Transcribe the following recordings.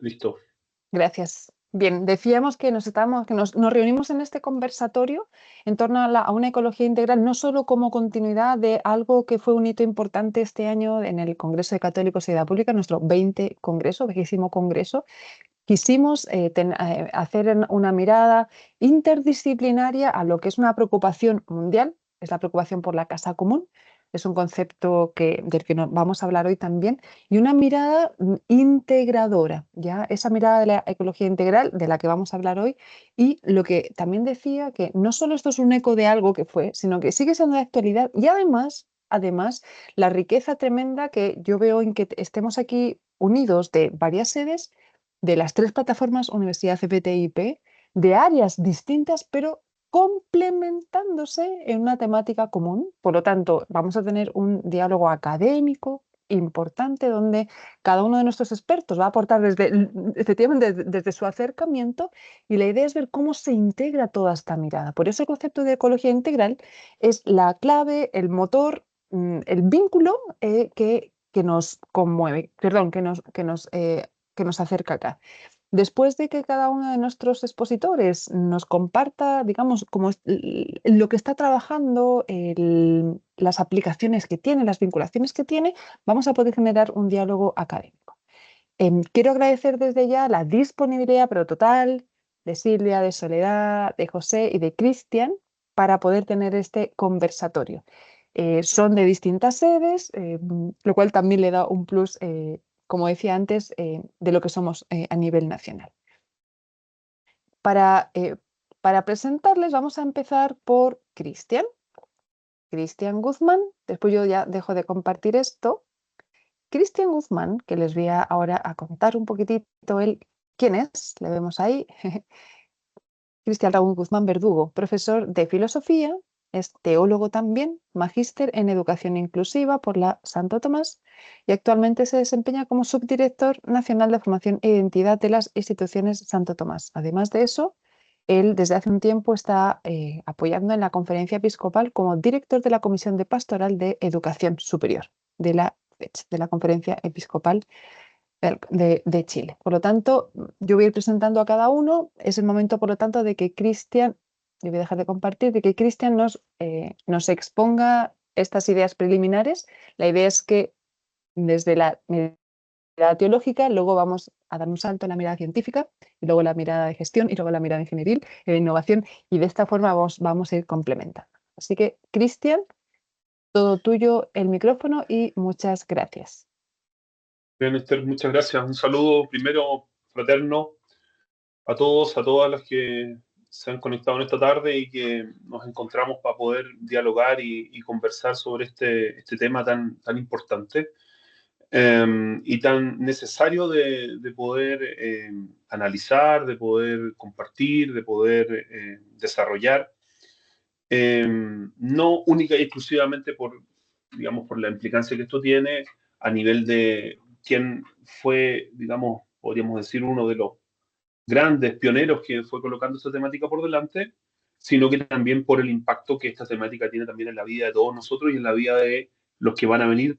Listo. Gracias. Bien, decíamos que nos reunimos en este conversatorio en torno a una ecología integral, no solo como continuidad de algo que fue un hito importante este año en el Congreso de Católicos y Edad Pública, nuestro 20º congreso. Quisimos hacer una mirada interdisciplinaria a lo que es una preocupación mundial, es la preocupación por la casa común, es un concepto del que vamos a hablar hoy también, y una mirada integradora, ¿ya? Esa mirada de la ecología integral de la que vamos a hablar hoy, y lo que también decía que no solo esto es un eco de algo que fue, sino que sigue siendo de actualidad y además, la riqueza tremenda que yo veo en que estemos aquí unidos de varias sedes de las 3 plataformas Universidad CPTIP, de áreas distintas, pero complementándose en una temática común. Por lo tanto, vamos a tener un diálogo académico importante donde cada uno de nuestros expertos va a aportar efectivamente desde su acercamiento, y la idea es ver cómo se integra toda esta mirada. Por eso el concepto de ecología integral es la clave, el motor, el vínculo que nos conmueve, perdón, que nos acerca acá. Después de que cada uno de nuestros expositores nos comparta, digamos, lo que está trabajando, las aplicaciones que tiene, las vinculaciones que tiene, vamos a poder generar un diálogo académico. Quiero agradecer desde ya la disponibilidad, pero total, de Silvia, de Soledad, de José y de Cristian para poder tener este conversatorio. Son de distintas sedes, lo cual también le da un plus, como decía antes, de lo que somos a nivel nacional. Para presentarles vamos a empezar por Cristian Guzmán, después yo ya dejo de compartir esto. Cristian Guzmán, que les voy ahora a contar un poquitito él quién es, le vemos ahí. Cristian Raúl Guzmán Verdugo, profesor de filosofía, es teólogo también, magíster en educación inclusiva por la Santo Tomás y actualmente se desempeña como subdirector nacional de formación e identidad de las instituciones Santo Tomás. Además de eso, él desde hace un tiempo está apoyando en la conferencia episcopal como director de la Comisión de Pastoral de Educación Superior de la Conferencia Episcopal de Chile. Por lo tanto, yo voy a ir presentando a cada uno. Es el momento, por lo tanto, de que Cristian, yo voy a dejar de compartir, de que Cristian nos exponga estas ideas preliminares. La idea es que desde la mirada teológica, luego vamos a dar un salto en la mirada científica, y luego la mirada de gestión, y luego la mirada ingenieril y de innovación, y de esta forma vamos a ir complementando. Así que, Cristian, todo tuyo el micrófono y muchas gracias. Bien, Esther, muchas gracias. Un saludo primero fraterno a todos, a todas las que se han conectado en esta tarde y que nos encontramos para poder dialogar y conversar sobre este tema tan importante y tan necesario de poder analizar, de poder compartir, de poder desarrollar, no única y exclusivamente digamos, por la implicancia que esto tiene a nivel de quién fue, digamos, podríamos decir, uno de los grandes pioneros que fue colocando esta temática por delante, sino que también por el impacto que esta temática tiene también en la vida de todos nosotros y en la vida de los que van a venir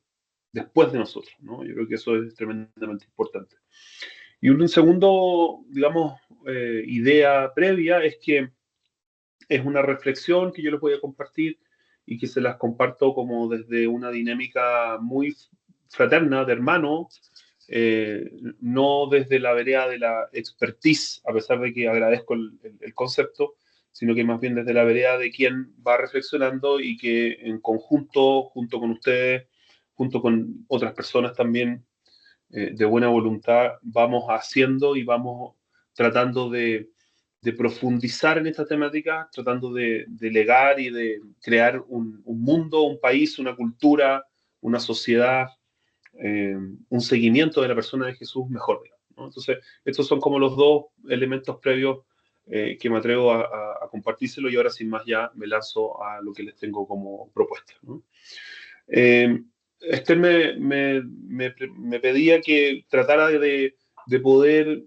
después de nosotros, ¿no? Yo creo que eso es tremendamente importante. Y un segundo, digamos, idea previa es que es una reflexión que yo les voy a compartir y que se las comparto como desde una dinámica muy fraterna, de hermano, no desde la vereda de la expertise, a pesar de que agradezco el concepto, sino que más bien desde la vereda de quien va reflexionando y que en conjunto, junto con ustedes, junto con otras personas también de buena voluntad, vamos haciendo y vamos tratando de profundizar en esta temática, tratando de legar y de crear un mundo, un país, una cultura, una sociedad, un seguimiento de la persona de Jesús mejor, ¿no? Entonces, estos son como los dos elementos previos que me atrevo a compartírselo, y ahora sin más ya me lanzo a lo que les tengo como propuesta, ¿no? Esther me pedía que tratara de poder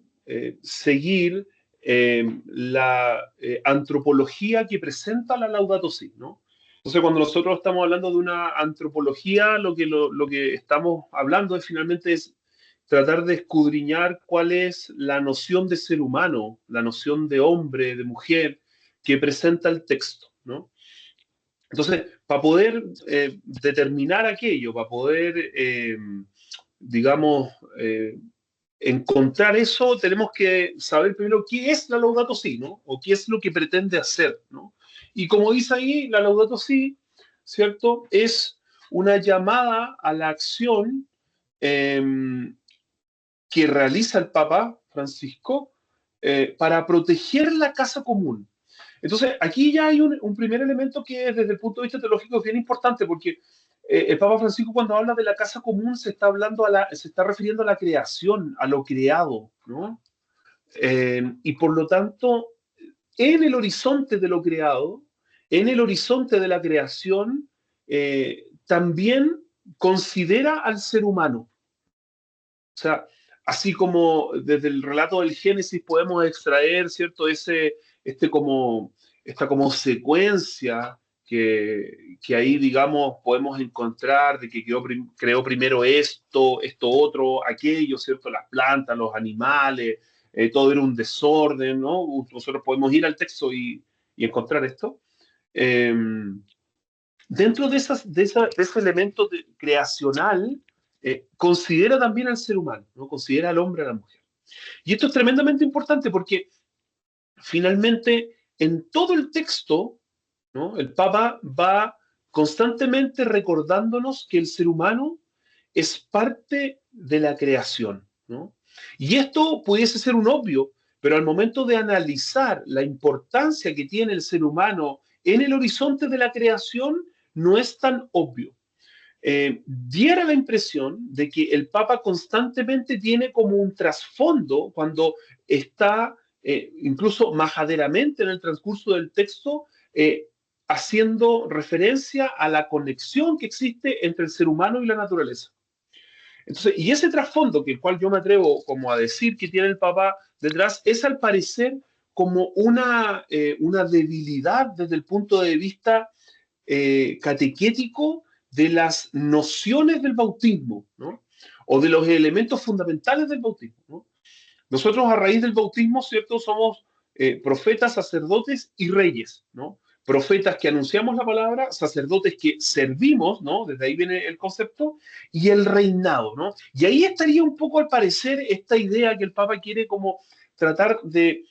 seguir la antropología que presenta la Laudato Si, ¿no? Entonces, cuando nosotros estamos hablando de una antropología, lo que estamos hablando es finalmente es tratar de escudriñar cuál es la noción de ser humano, la noción de hombre, de mujer, que presenta el texto, ¿no? Entonces, para poder determinar aquello, para poder, digamos, encontrar eso, tenemos que saber primero qué es la Laudato Si, ¿no? O qué es lo que pretende hacer, ¿no? Y como dice ahí, la Laudato Si, ¿cierto? Es una llamada a la acción eh, que realiza el Papa Francisco para proteger la casa común. Entonces, aquí ya hay un primer elemento que desde el punto de vista teológico es bien importante, porque el Papa Francisco cuando habla de la casa común se está, se está refiriendo a la creación, a lo creado, ¿no? Y por lo tanto, en el horizonte de lo creado, en el horizonte de la creación, también considera al ser humano. O sea, así como desde el relato del Génesis podemos extraer, ¿cierto? Esta como secuencia que ahí, digamos, podemos encontrar de que creó primero esto otro, aquello, ¿cierto? Las plantas, los animales, todo era un desorden, ¿no? Nosotros podemos ir al texto y encontrar esto. Eh, Dentro de ese elemento creacional, considera también al ser humano, ¿no? Considera al hombre, a la mujer. Y esto es tremendamente importante porque finalmente en todo el texto, ¿no? El Papa va constantemente recordándonos que el ser humano es parte de la creación, ¿no? Y esto pudiese ser un obvio, pero al momento de analizar la importancia que tiene el ser humano en el horizonte de la creación, no es tan obvio. Diera la impresión de que el Papa constantemente tiene como un trasfondo cuando está, incluso majaderamente en el transcurso del texto, haciendo referencia a la conexión que existe entre el ser humano y la naturaleza. Entonces, y ese trasfondo, que el cual yo me atrevo como a decir que tiene el Papa detrás, es al parecer como una debilidad desde el punto de vista catequético de las nociones del bautismo, ¿no? O de los elementos fundamentales del bautismo, ¿no? Nosotros a raíz del bautismo, ¿cierto? Somos profetas, sacerdotes y reyes, ¿no? Profetas que anunciamos la palabra, sacerdotes que servimos, ¿no? Desde ahí viene el concepto, y el reinado, ¿no? Y ahí estaría un poco al parecer esta idea que el Papa quiere como tratar de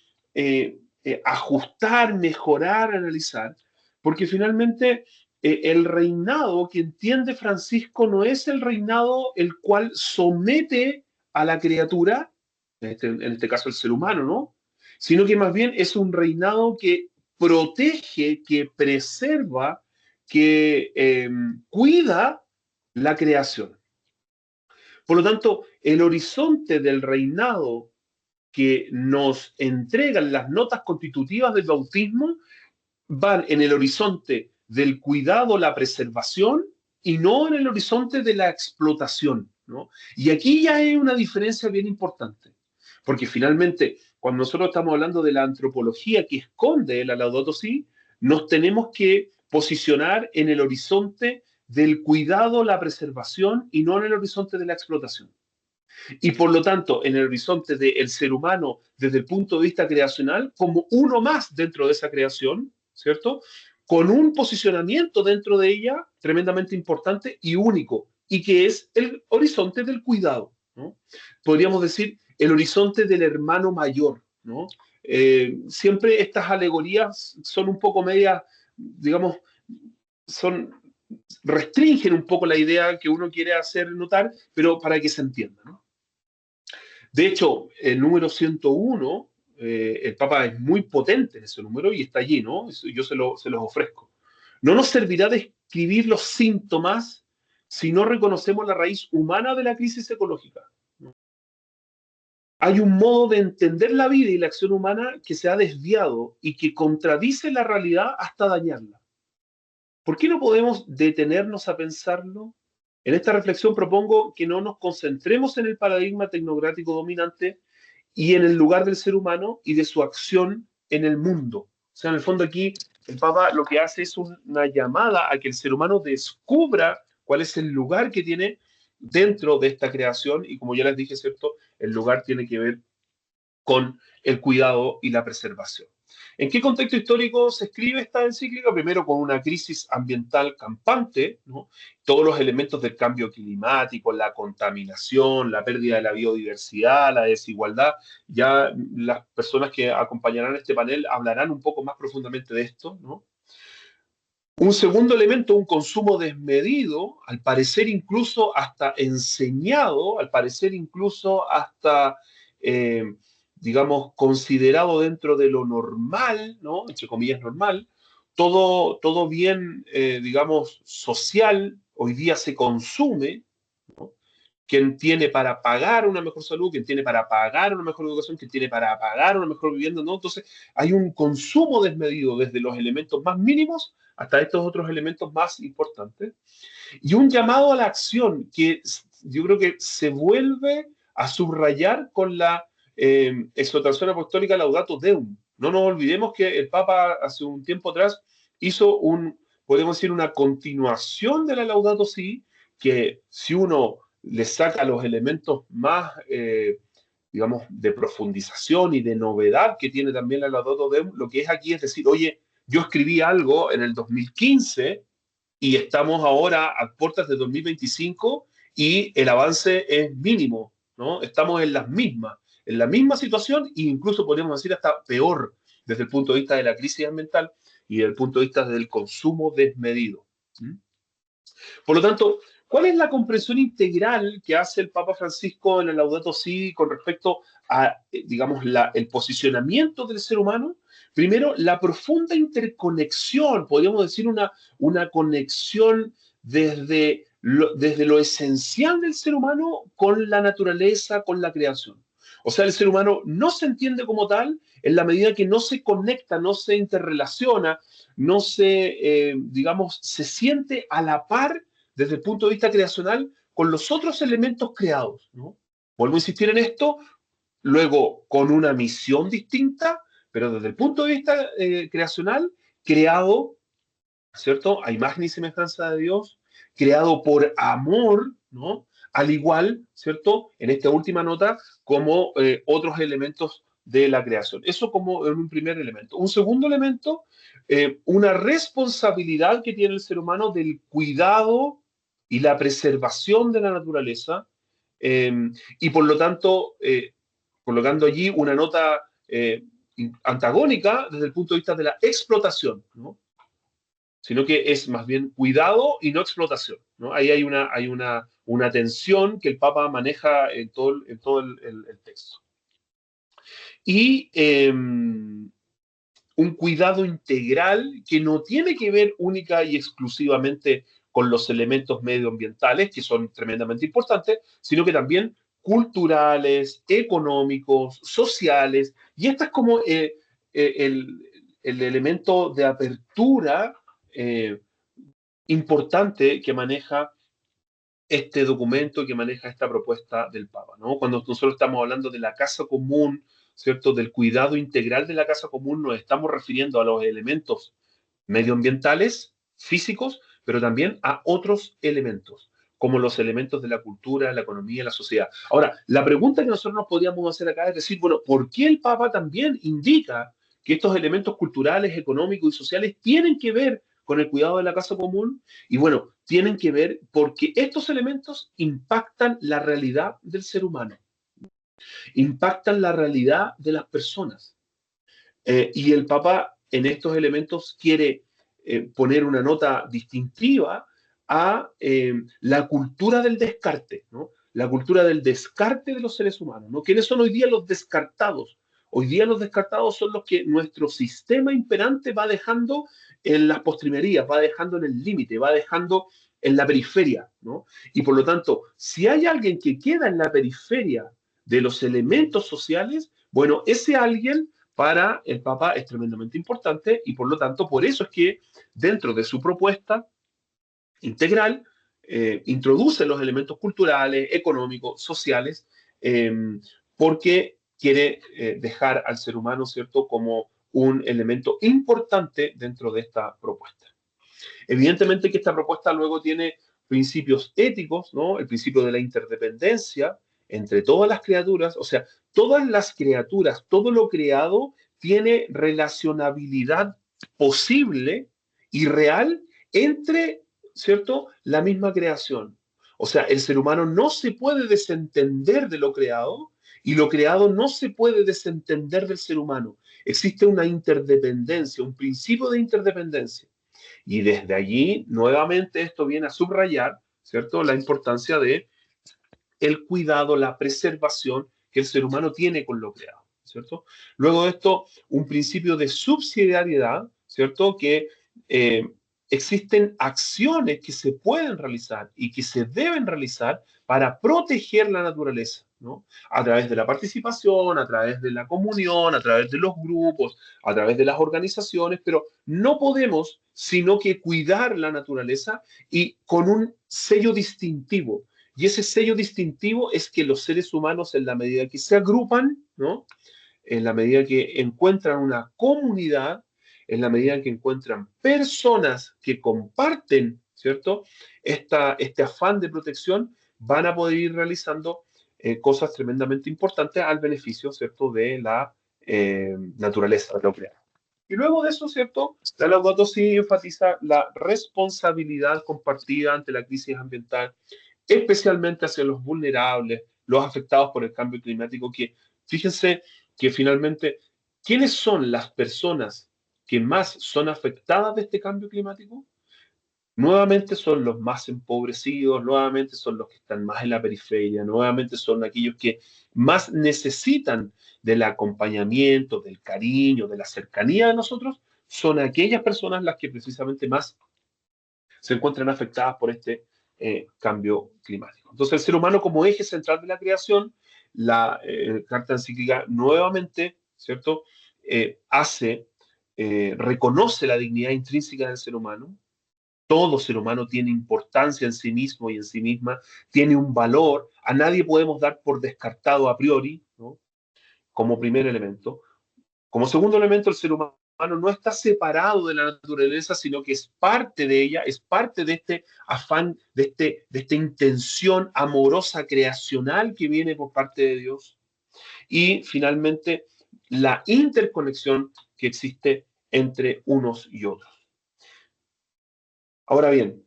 ajustar, mejorar, analizar, porque finalmente el reinado que entiende Francisco no es el reinado el cual somete a la criatura, en este caso el ser humano, ¿no? Sino que más bien es un reinado que protege, que preserva, que cuida la creación. Por lo tanto, el horizonte del reinado que nos entregan las notas constitutivas del bautismo van en el horizonte del cuidado, la preservación y no en el horizonte de la explotación, ¿no? Y aquí ya hay una diferencia bien importante, porque finalmente, cuando nosotros estamos hablando de la antropología que esconde la Laudato Si, nos tenemos que posicionar en el horizonte del cuidado, la preservación y no en el horizonte de la explotación. Y por lo tanto, en el horizonte del ser humano, desde el punto de vista creacional, como uno más dentro de esa creación, ¿cierto? Con un posicionamiento dentro de ella tremendamente importante y único, y que es el horizonte del cuidado, ¿no? Podríamos decir el horizonte del hermano mayor, ¿no? Siempre estas alegorías son un poco medias, digamos, son, restringen un poco la idea que uno quiere hacer notar, pero para que se entienda, ¿no? De hecho, el número 101, el Papa es muy potente en ese número y está allí, ¿no? Yo se los ofrezco. No nos servirá de escribir los síntomas si no reconocemos la raíz humana de la crisis ecológica. Hay un modo de entender la vida y la acción humana que se ha desviado y que contradice la realidad hasta dañarla. ¿Por qué no podemos detenernos a pensarlo? En esta reflexión propongo que no nos concentremos en el paradigma tecnocrático dominante y en el lugar del ser humano y de su acción en el mundo. O sea, en el fondo aquí el Papa lo que hace es una llamada a que el ser humano descubra cuál es el lugar que tiene dentro de esta creación, y como ya les dije, ¿cierto? El lugar tiene que ver con el cuidado y la preservación. ¿En qué contexto histórico se escribe esta encíclica? Primero con una crisis ambiental campante, ¿no? Todos los elementos del cambio climático, la contaminación, la pérdida de la biodiversidad, la desigualdad. Ya las personas que acompañarán este panel hablarán un poco más profundamente de esto, ¿no? Un segundo elemento, un consumo desmedido, al parecer incluso hasta enseñado, al parecer incluso hasta, eh, digamos, considerado dentro de lo normal, ¿no? Entre comillas normal. Todo bien, digamos, social, hoy día se consume, ¿no? Quien tiene para pagar una mejor salud, quien tiene para pagar una mejor educación, quien tiene para pagar una mejor vivienda, ¿no? Entonces, hay un consumo desmedido desde los elementos más mínimos hasta estos otros elementos más importantes, y un llamado a la acción que yo creo que se vuelve a subrayar con la exhortación apostólica Laudato Deum. No nos olvidemos que el Papa hace un tiempo atrás hizo podemos decir, una continuación de la Laudato Si, que si uno le saca los elementos más, digamos, de profundización y de novedad que tiene también la Laudato Deum, lo que es aquí es decir, oye, yo escribí algo en el 2015 y estamos ahora a puertas de 2025 y el avance es mínimo, ¿no? Estamos en en la misma situación e incluso podríamos decir hasta peor desde el punto de vista de la crisis ambiental y desde el punto de vista del consumo desmedido. ¿Mm? Por lo tanto, ¿cuál es la comprensión integral que hace el Papa Francisco en el Laudato Si con respecto a, digamos, el posicionamiento del ser humano? Primero, la profunda interconexión, podríamos decir una conexión desde lo esencial del ser humano con la naturaleza, con la creación. O sea, el ser humano no se entiende como tal en la medida que no se conecta, no se interrelaciona, no se, digamos, se siente a la par desde el punto de vista creacional con los otros elementos creados, ¿no? Vuelvo a insistir en esto, luego con una misión distinta, pero desde el punto de vista creacional, creado, ¿cierto? A imagen y semejanza de Dios, creado por amor, ¿no? Al igual, ¿cierto? En esta última nota, como otros elementos de la creación. Eso como en un primer elemento. Un segundo elemento, una responsabilidad que tiene el ser humano del cuidado y la preservación de la naturaleza, eh, y por lo tanto, colocando allí una nota antagónica desde el punto de vista de la explotación, ¿no? Sino que es más bien cuidado y no explotación, ¿no? Ahí hay una tensión que el Papa maneja en todo el texto. Y un cuidado integral que no tiene que ver única y exclusivamente con los elementos medioambientales, que son tremendamente importantes, sino que también culturales, económicos, sociales, y este es como el elemento de apertura eh, importante que maneja este documento, que maneja esta propuesta del Papa, ¿no? Cuando nosotros estamos hablando de la casa común, ¿cierto? Del cuidado integral de la casa común, nos estamos refiriendo a los elementos medioambientales, físicos, pero también a otros elementos, como los elementos de la cultura, la economía, la sociedad. Ahora, la pregunta que nosotros nos podríamos hacer acá es decir, bueno, ¿por qué el Papa también indica que estos elementos culturales, económicos y sociales tienen que ver con el cuidado de la casa común? Y bueno, tienen que ver porque estos elementos impactan la realidad del ser humano, impactan la realidad de las personas. Y el Papa en estos elementos quiere poner una nota distintiva a la cultura del descarte, ¿no? La cultura del descarte de los seres humanos, ¿no? ¿Quiénes son hoy día los descartados? Hoy día los descartados son los que nuestro sistema imperante va dejando en las postrimerías, va dejando en el límite, va dejando en la periferia, ¿no? Y por lo tanto, si hay alguien que queda en la periferia de los elementos sociales, bueno, ese alguien para el Papa es tremendamente importante y por lo tanto, por eso es que dentro de su propuesta integral introduce los elementos culturales, económicos, sociales, eh, porque quiere dejar al ser humano, ¿cierto?, como un elemento importante dentro de esta propuesta. Evidentemente que esta propuesta luego tiene principios éticos, ¿no? El principio de la interdependencia entre todas las criaturas, o sea, todas las criaturas, todo lo creado tiene relacionabilidad posible y real entre, ¿cierto?, la misma creación. O sea, el ser humano no se puede desentender de lo creado y lo creado no se puede desentender del ser humano. Existe una interdependencia, un principio de interdependencia. Y desde allí, nuevamente, esto viene a subrayar, ¿cierto?, la importancia de el cuidado, la preservación que el ser humano tiene con lo creado, ¿cierto? Luego de esto, un principio de subsidiariedad, ¿cierto? Que existen acciones que se pueden realizar y que se deben realizar para proteger la naturaleza, ¿no? A través de la participación, a través de la comunión, a través de los grupos, a través de las organizaciones, pero no podemos sino que cuidar la naturaleza y con un sello distintivo. Y ese sello distintivo es que los seres humanos, en la medida que se agrupan, ¿no? En la medida que encuentran una comunidad, en la medida que encuentran personas que comparten, ¿cierto? Este afán de protección, van a poder ir realizando cosas tremendamente importantes al beneficio, ¿cierto?, de la naturaleza, de lo creado. Y luego de eso, ¿cierto? La Laudato Si enfatiza la responsabilidad compartida ante la crisis ambiental, especialmente hacia los vulnerables, los afectados por el cambio climático, que fíjense que finalmente, ¿quiénes son las personas que más son afectadas de este cambio climático? Nuevamente son los más empobrecidos, nuevamente son los que están más en la periferia, nuevamente son aquellos que más necesitan del acompañamiento, del cariño, de la cercanía de nosotros, son aquellas personas las que precisamente más se encuentran afectadas por este cambio climático. Entonces, el ser humano como eje central de la creación, la Carta Encíclica nuevamente, ¿cierto?, reconoce la dignidad intrínseca del ser humano. Todo ser humano tiene importancia en sí mismo y en sí misma, tiene un valor, a nadie podemos dar por descartado a priori, ¿no?, como primer elemento. Como segundo elemento, el ser humano no está separado de la naturaleza, sino que es parte de ella, es parte de este afán, de esta intención amorosa creacional que viene por parte de Dios. Y finalmente, la interconexión que existe entre unos y otros. Ahora bien,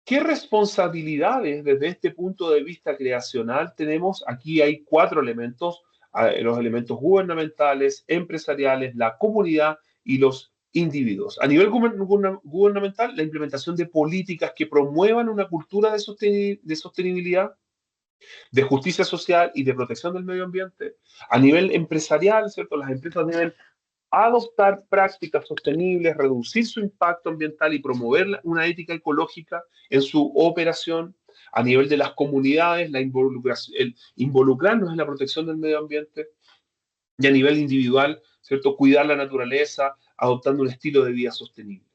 ¿qué responsabilidades desde este punto de vista creacional tenemos? Aquí hay 4 elementos, los elementos gubernamentales, empresariales, la comunidad y los individuos. A nivel gubernamental, la implementación de políticas que promuevan una cultura de sostenibilidad, de justicia social y de protección del medio ambiente. A nivel empresarial, ¿cierto? Las empresas deben adoptar prácticas sostenibles, reducir su impacto ambiental y promover una ética ecológica en su operación. A nivel de las comunidades, el involucrarnos en la protección del medio ambiente. Y a nivel individual, ¿cierto?, cuidar la naturaleza, adoptando un estilo de vida sostenible.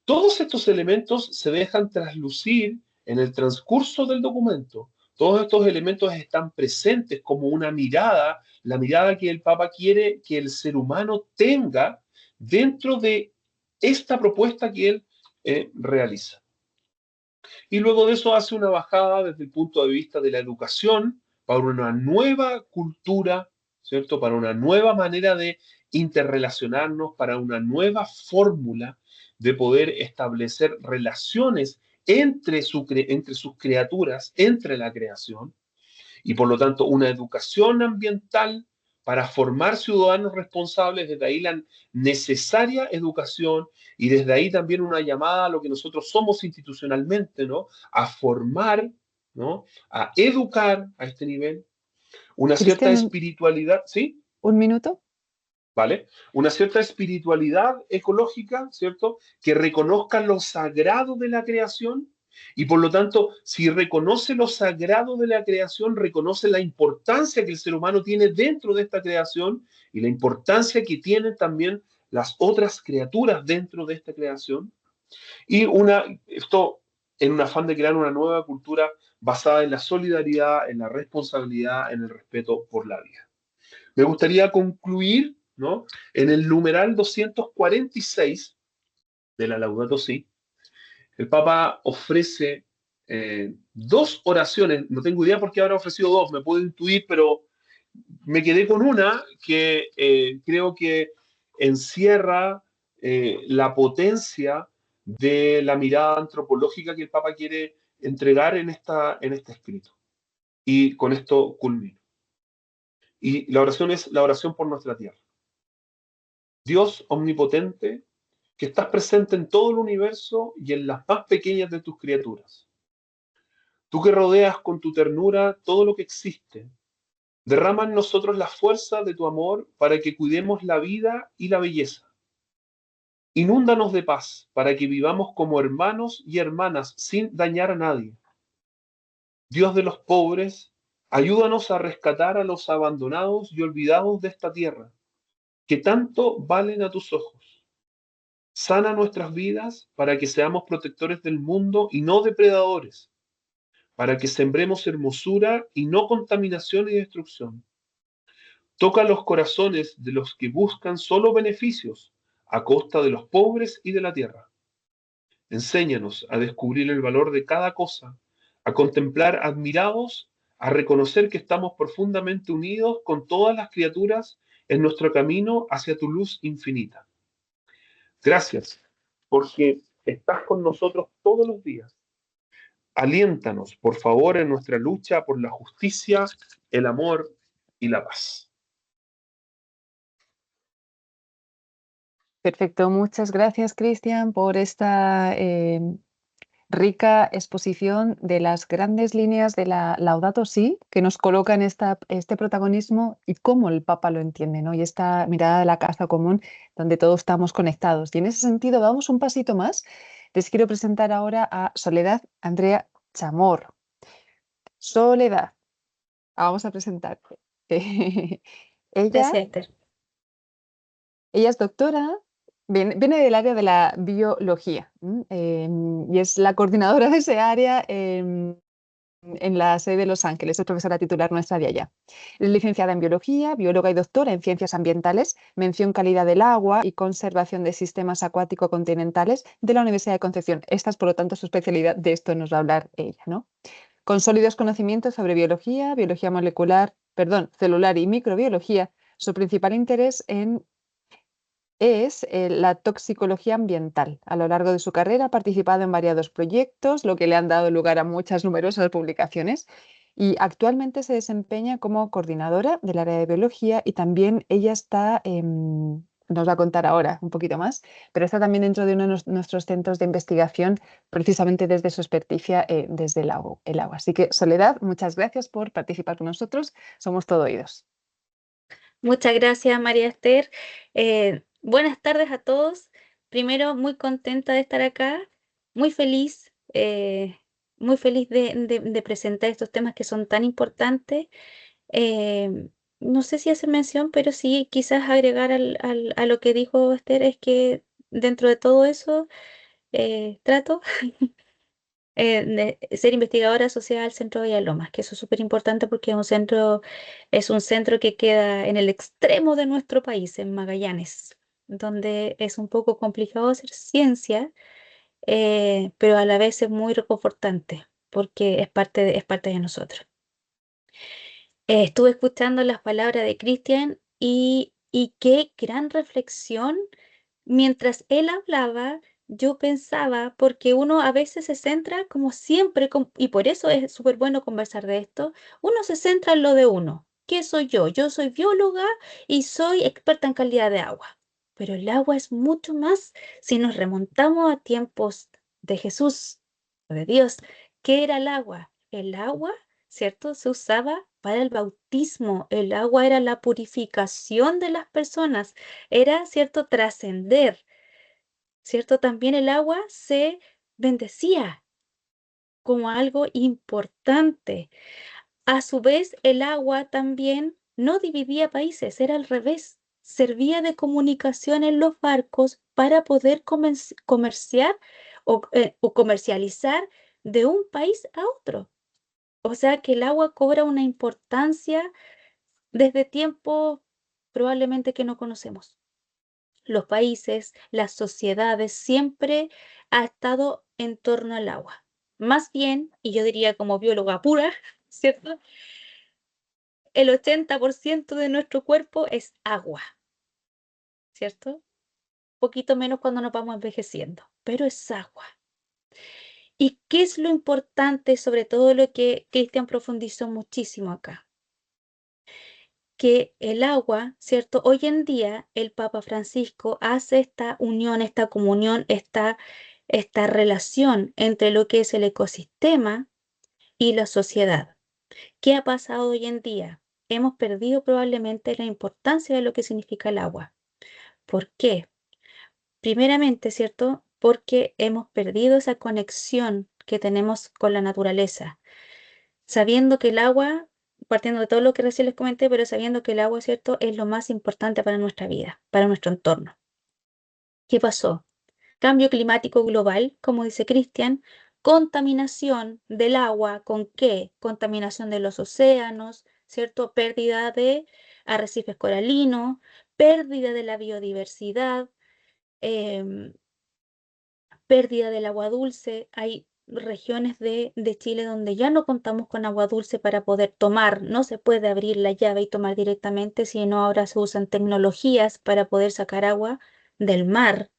Todos estos elementos se dejan traslucir en el transcurso del documento. Todos estos elementos están presentes como una mirada, la mirada que el Papa quiere que el ser humano tenga dentro de esta propuesta que él realiza. Y luego de eso hace una bajada desde el punto de vista de la educación para una nueva cultura, ¿cierto? Para una nueva manera de interrelacionarnos, para una nueva fórmula de poder establecer relaciones entre sus criaturas, entre la creación, y por lo tanto una educación ambiental para formar ciudadanos responsables, desde ahí la necesaria educación y desde ahí también una llamada a lo que nosotros somos institucionalmente, ¿no? A formar, ¿no? A educar a este nivel, una cierta Cristian, espiritualidad, ¿sí? un minuto. ¿Vale? Una cierta espiritualidad ecológica, ¿cierto? Que reconozca lo sagrado de la creación y por lo tanto, si reconoce lo sagrado de la creación, reconoce la importancia que el ser humano tiene dentro de esta creación y la importancia que tienen también las otras criaturas dentro de esta creación. Y esto en un afán de crear una nueva cultura basada en la solidaridad, en la responsabilidad, en el respeto por la vida. Me gustaría concluir, ¿no?, en el numeral 246 de la Laudato Si, el Papa ofrece dos oraciones, no tengo idea por qué habrá ofrecido dos, me puedo intuir, pero me quedé con una que creo que encierra la potencia de la mirada antropológica que el Papa quiere entregar en este escrito. Y con esto culmino. Y la oración es la oración por nuestra tierra. Dios omnipotente, que estás presente en todo el universo y en las más pequeñas de tus criaturas. Tú que rodeas con tu ternura todo lo que existe, derrama en nosotros la fuerza de tu amor para que cuidemos la vida y la belleza. Inúndanos de paz para que vivamos como hermanos y hermanas sin dañar a nadie. Dios de los pobres, ayúdanos a rescatar a los abandonados y olvidados de esta tierra, que tanto valen a tus ojos. Sana nuestras vidas para que seamos protectores del mundo y no depredadores, para que sembremos hermosura y no contaminación y destrucción. Toca los corazones de los que buscan solo beneficios a costa de los pobres y de la tierra. Enséñanos a descubrir el valor de cada cosa, a contemplar admirados, a reconocer que estamos profundamente unidos con todas las criaturas en nuestro camino hacia tu luz infinita. Gracias, porque estás con nosotros todos los días. Aliéntanos, por favor, en nuestra lucha por la justicia, el amor y la paz. Perfecto, muchas gracias, Cristian, por esta rica exposición de las grandes líneas de la Laudato Si, que nos coloca en este protagonismo y cómo el Papa lo entiende, ¿no? Y esta mirada de la casa común donde todos estamos conectados. Y en ese sentido, vamos un pasito más. Les quiero presentar ahora a Soledad Andrea Chamorro. Soledad, vamos a presentarte. Ella, Gracias, Esther. ella es doctora, viene del área de la biología, y es la coordinadora de ese área en la sede de Los Ángeles, es profesora titular nuestra de allá. Es licenciada en biología, bióloga y doctora en ciencias ambientales, mención calidad del agua y conservación de sistemas acuático-continentales de la Universidad de Concepción. Esta es, por lo tanto, su especialidad, de esto nos va a hablar ella, ¿no? Con sólidos conocimientos sobre biología, biología molecular, celular y microbiología, su principal interés es la toxicología ambiental. A lo largo de su carrera ha participado en variados proyectos, lo que le han dado lugar a muchas numerosas publicaciones, y actualmente se desempeña como coordinadora del área de biología y también ella está, nos va a contar ahora un poquito más, pero está también dentro de uno de nuestros centros de investigación, precisamente desde su experticia, desde el agua. Así que, Soledad, muchas gracias por participar con nosotros. Somos todo oídos. Muchas gracias, María Esther. Buenas tardes a todos. Primero, muy contenta de estar acá, muy feliz, muy feliz de presentar estos temas que son tan importantes. No sé si hacer mención, pero sí quizás agregar a lo que dijo Esther, es que dentro de todo eso trato de ser investigadora asociada al Centro Lomas, que eso es súper importante porque es un centro que queda en el extremo de nuestro país, en Magallanes, donde es un poco complicado hacer ciencia, pero a la vez es muy reconfortante porque es parte de nosotros. Estuve escuchando las palabras de Cristian y qué gran reflexión. Mientras él hablaba, yo pensaba, porque uno a veces se centra, como siempre, y por eso es súper bueno conversar de esto, uno se centra en lo de uno. ¿Qué soy yo? Yo soy bióloga y soy experta en calidad de agua. Pero el agua es mucho más si nos remontamos a tiempos de Jesús o de Dios. ¿Qué era el agua? El agua, ¿cierto? Se usaba para el bautismo. El agua era la purificación de las personas, era, ¿cierto?, trascender, ¿cierto? También el agua se bendecía como algo importante. A su vez, el agua también no dividía países, era al revés. Servía de comunicación en los barcos para poder comerciar o comercializar de un país a otro. O sea que el agua cobra una importancia desde tiempos probablemente que no conocemos. Los países, las sociedades, siempre ha estado en torno al agua. Más bien, y yo diría como bióloga pura, ¿cierto? El 80% de nuestro cuerpo es agua, ¿cierto? Poquito menos cuando nos vamos envejeciendo, pero es agua. ¿Y qué es lo importante, sobre todo lo que Cristian profundizó muchísimo acá? Que el agua, ¿cierto? Hoy en día el Papa Francisco hace esta unión, esta comunión, esta relación entre lo que es el ecosistema y la sociedad. ¿Qué ha pasado hoy en día? Hemos perdido probablemente la importancia de lo que significa el agua. ¿Por qué? Primeramente, ¿cierto? Porque hemos perdido esa conexión que tenemos con la naturaleza, sabiendo que el agua, partiendo de todo lo que recién les comenté, pero sabiendo que el agua, ¿cierto?, es lo más importante para nuestra vida, para nuestro entorno. ¿Qué pasó? Cambio climático global, como dice Cristian, contaminación del agua, ¿con qué? Contaminación de los océanos, ¿cierto? Pérdida de arrecifes coralinos, pérdida de la biodiversidad, em, pérdida del agua dulce. Hay regiones de Chile donde ya no contamos con agua dulce para poder tomar. No se puede abrir la llave y tomar directamente, sino ahora se usan tecnologías para poder sacar agua del mar,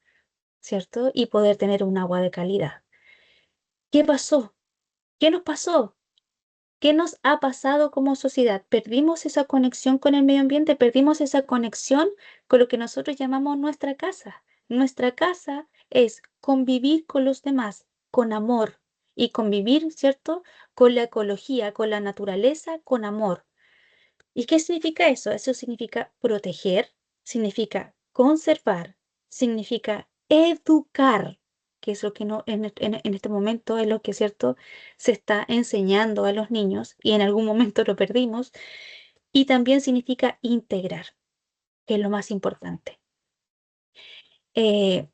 ¿cierto? Y poder tener un agua de calidad. ¿Qué pasó? ¿Qué nos pasó? ¿Qué nos ha pasado como sociedad? Perdimos esa conexión con el medio ambiente, perdimos esa conexión con lo que nosotros llamamos nuestra casa. Nuestra casa es convivir con los demás, con amor, y convivir, ¿cierto?, con la ecología, con la naturaleza, con amor. ¿Y qué significa eso? Eso significa proteger, significa conservar, significa educar, que es lo que no, en este momento es lo que, ¿cierto?, se está enseñando a los niños y en algún momento lo perdimos. Y también significa integrar, que es lo más importante. Eh,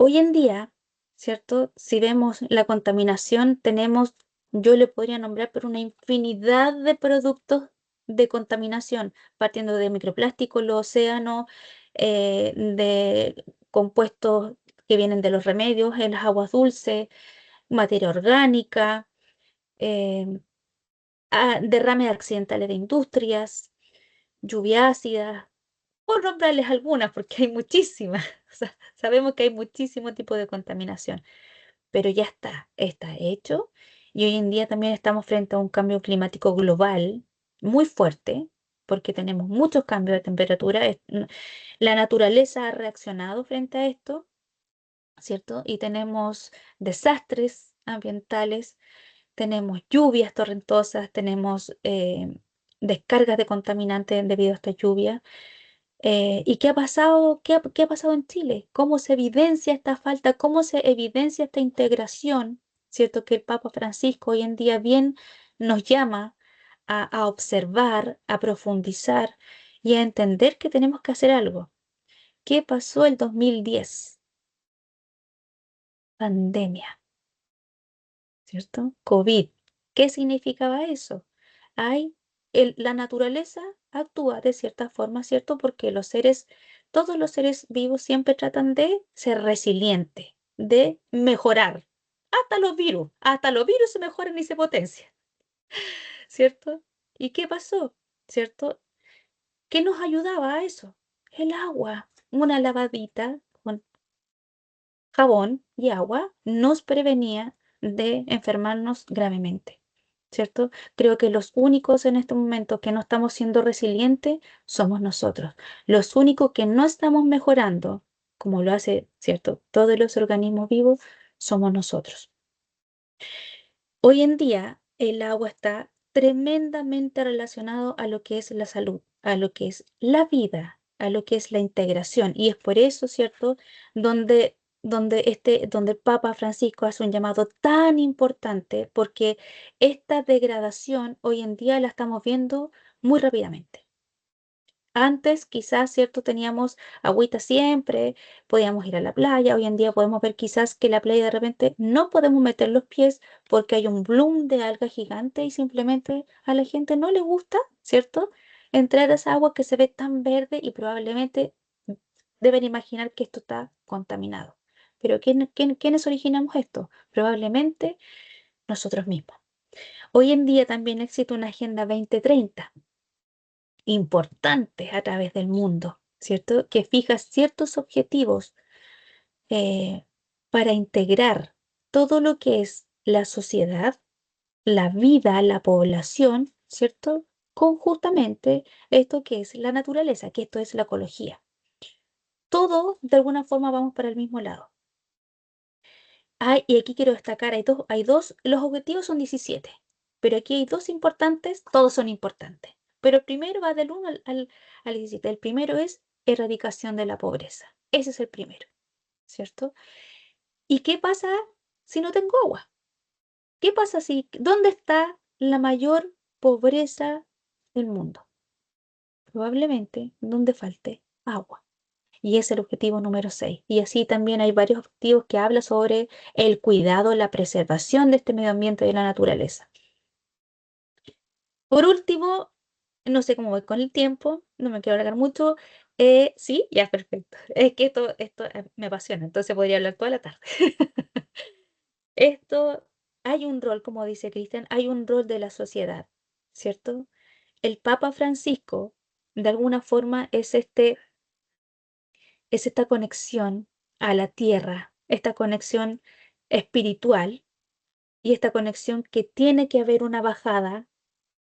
Hoy en día, ¿cierto? Si vemos la contaminación, tenemos, yo le podría nombrar, pero una infinidad de productos de contaminación, partiendo de microplástico, los océanos, de compuestos que vienen de los remedios en las aguas dulces, materia orgánica, eh, derrames accidentales de industrias, lluvia ácida, por nombrarles algunas, porque hay muchísimas. O sea, sabemos que hay muchísimo tipo de contaminación, pero ya está hecho. Y hoy en día también estamos frente a un cambio climático global muy fuerte, porque tenemos muchos cambios de temperatura. La naturaleza ha reaccionado frente a esto, ¿cierto? Y tenemos desastres ambientales, tenemos lluvias torrentosas, tenemos descargas de contaminantes debido a esta lluvia. ¿Y qué ha pasado? ¿Qué ha pasado en Chile? ¿Cómo se evidencia esta falta? ¿Cómo se evidencia esta integración? ¿Cierto? Que el Papa Francisco hoy en día bien nos llama a observar, a profundizar y a entender que tenemos que hacer algo. ¿Qué pasó el 2010? Pandemia, ¿cierto? COVID. ¿Qué significaba eso? La naturaleza actúa de cierta forma, ¿cierto? Porque todos los seres vivos siempre tratan de ser resilientes, de mejorar. Hasta los virus se mejoran y se potencian, ¿cierto? ¿Y qué pasó? ¿Cierto? ¿Qué nos ayudaba a eso? El agua. Una lavadita con jabón y agua nos prevenía de enfermarnos gravemente, ¿cierto? Creo que los únicos en este momento que no estamos siendo resilientes somos nosotros. Los únicos que no estamos mejorando, como lo hace, ¿cierto?, todos los organismos vivos, somos nosotros. Hoy en día el agua está tremendamente relacionado a lo que es la salud, a lo que es la vida, a lo que es la integración. Y es por eso, ¿cierto?, donde el Papa Francisco hace un llamado tan importante, porque esta degradación hoy en día la estamos viendo muy rápidamente. Antes quizás, ¿cierto? Teníamos agüita siempre, podíamos ir a la playa. Hoy en día podemos ver quizás que la playa de repente no podemos meter los pies porque hay un bloom de alga gigante y simplemente a la gente no le gusta, ¿cierto?, entrar a esa agua que se ve tan verde y probablemente deben imaginar que esto está contaminado. Pero ¿quiénes originamos esto? Probablemente nosotros mismos. Hoy en día también existe una Agenda 2030 importante a través del mundo, ¿cierto? Que fija ciertos objetivos eh, para integrar todo lo que es la sociedad, la vida, la población, ¿cierto? Con justamente esto que es la naturaleza, que esto es la ecología. Todo, de alguna forma, vamos para el mismo lado. Y aquí quiero destacar, los objetivos son 17, pero aquí hay dos importantes, todos son importantes. Pero el primero va del 1 al 17. El primero es erradicación de la pobreza. Ese es el primero, ¿cierto? ¿Y qué pasa si no tengo agua? ¿Qué pasa dónde está la mayor pobreza del mundo? Probablemente donde falte agua. Y es el objetivo número 6. Y así también hay varios objetivos que hablan sobre el cuidado, la preservación de este medio ambiente y de la naturaleza. Por último, no sé cómo voy con el tiempo, no me quiero alargar mucho. Sí, ya, perfecto. Es que esto me apasiona, entonces podría hablar toda la tarde. Esto, hay un rol, como dice Cristian, hay un rol de la sociedad, ¿cierto? El Papa Francisco, de alguna forma, es esta conexión a la tierra, esta conexión espiritual y esta conexión que tiene que haber una bajada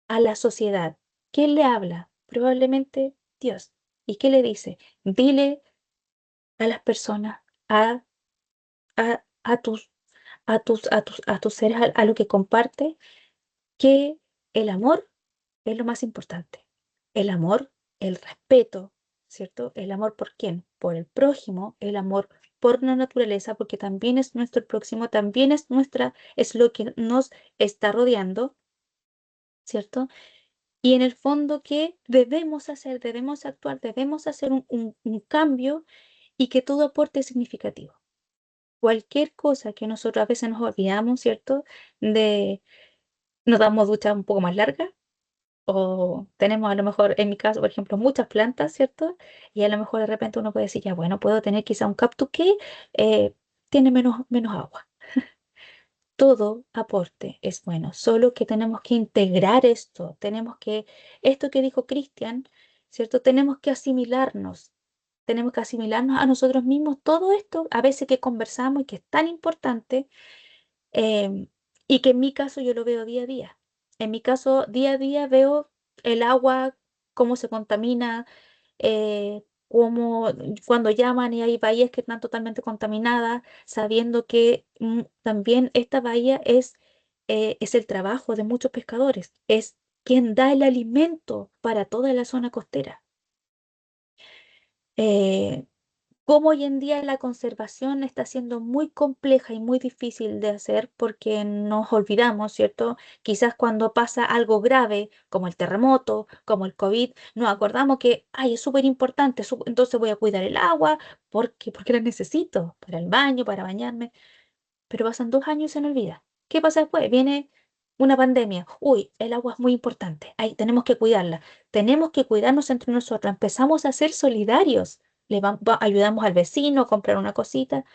a la sociedad. ¿Quién le habla? Probablemente Dios. ¿Y qué le dice? Dile a las personas, a tus seres, a lo que comparte, que el amor es lo más importante. El amor, el respeto, ¿cierto? El amor por quién? Por el prójimo, el amor por la naturaleza, porque también es nuestro próximo, también es lo que nos está rodeando, ¿cierto? Y en el fondo, ¿qué debemos hacer? Debemos actuar, debemos hacer un cambio y que todo aporte es significativo. Cualquier cosa que nosotros a veces nos olvidamos, ¿cierto? Nos damos duchas un poco más largas o tenemos a lo mejor, en mi caso, por ejemplo, muchas plantas, ¿cierto? Y a lo mejor de repente uno puede decir, ya, bueno, puedo tener quizá un cactus que tiene menos agua. Todo aporte es bueno, solo que tenemos que integrar esto que dijo Cristian, ¿cierto? Tenemos que asimilarnos a nosotros mismos todo esto, a veces que conversamos y que es tan importante, em, y que en mi caso yo lo veo día a día. En mi caso, día a día veo el agua, cómo se contamina, cuando llaman y hay bahías que están totalmente contaminadas, sabiendo que también esta bahía es el trabajo de muchos pescadores, es quien da el alimento para toda la zona costera. Eh, Cómo hoy en día la conservación está siendo muy compleja y muy difícil de hacer porque nos olvidamos, ¿cierto? Quizás cuando pasa algo grave, como el terremoto, como el COVID, nos acordamos que, ay, es súper importante, entonces voy a cuidar el agua porque la necesito para el baño, para bañarme. Pero pasan 2 años y se me olvida. ¿Qué pasa después? Viene una pandemia. Uy, el agua es muy importante. Ay, tenemos que cuidarla. Tenemos que cuidarnos entre nosotros. Empezamos a ser solidarios. Ayudamos al vecino a comprar una cosita.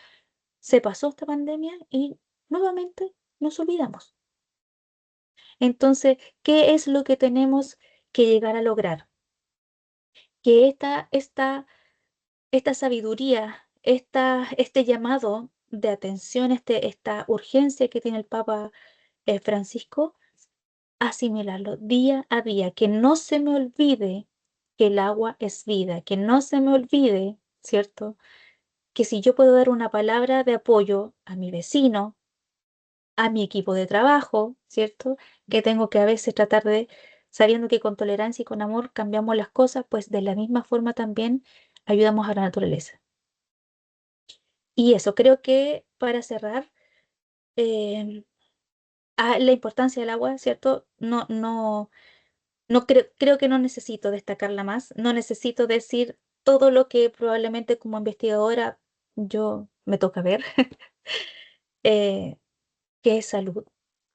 Se pasó esta pandemia y nuevamente nos olvidamos. Entonces, ¿qué es lo que tenemos que llegar a lograr? Que esta sabiduría, este llamado de atención, esta urgencia que tiene el Papa Francisco, asimilarlo día a día, que no se me olvide que el agua es vida, que no se me olvide, ¿cierto? Que si yo puedo dar una palabra de apoyo a mi vecino, a mi equipo de trabajo, ¿cierto? Que tengo que a veces tratar sabiendo que con tolerancia y con amor cambiamos las cosas, pues de la misma forma también ayudamos a la naturaleza. Y eso, creo que para cerrar, em, la importancia del agua, ¿cierto? No creo que no necesito destacarla más, no necesito decir todo lo que probablemente como investigadora yo me toca ver, eh, que es salud,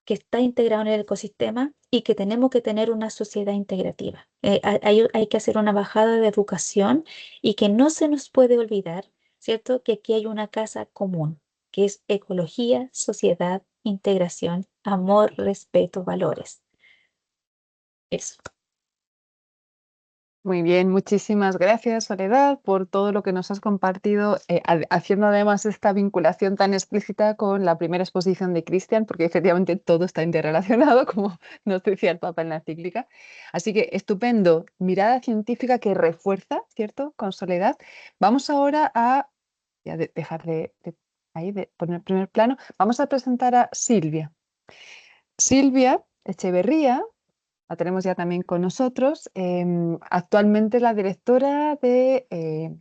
que está integrado en el ecosistema y que tenemos que tener una sociedad integrativa. Hay que hacer una bajada de educación y que no se nos puede olvidar ¿cierto? Que aquí hay una casa común, que es ecología, sociedad, integración, amor, respeto, valores. Eso. Muy bien, muchísimas gracias, Soledad, por todo lo que nos has compartido, haciendo además esta vinculación tan explícita con la primera exposición de Cristian, porque efectivamente todo está interrelacionado, como nos decía el Papa en la encíclica. Así que estupendo, mirada científica que refuerza, ¿cierto?, con Soledad. Vamos ahora a ya dejar ahí, de poner el primer plano, vamos a presentar a Silvia. Silvia Echeverría. La tenemos ya también con nosotros. Actualmente es la directora de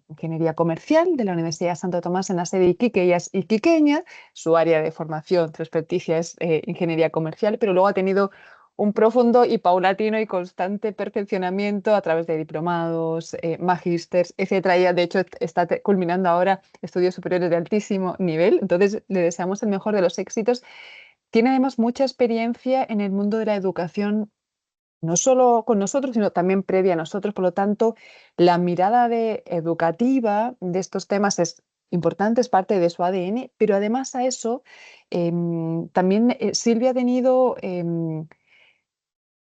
Ingeniería Comercial de la Universidad de Santo Tomás en la sede de Iquique. Ella es iquiqueña, su área de formación, su experticia es Ingeniería Comercial, pero luego ha tenido un profundo y paulatino y constante perfeccionamiento a través de diplomados, magísters, etcétera. Ella, de hecho, está culminando ahora estudios superiores de altísimo nivel, entonces le deseamos el mejor de los éxitos. Tiene además mucha experiencia en el mundo de la educación, no solo con nosotros, sino también previa a nosotros. Por lo tanto, la mirada educativa de estos temas es importante, es parte de su ADN, pero además a eso, también Silvia ha tenido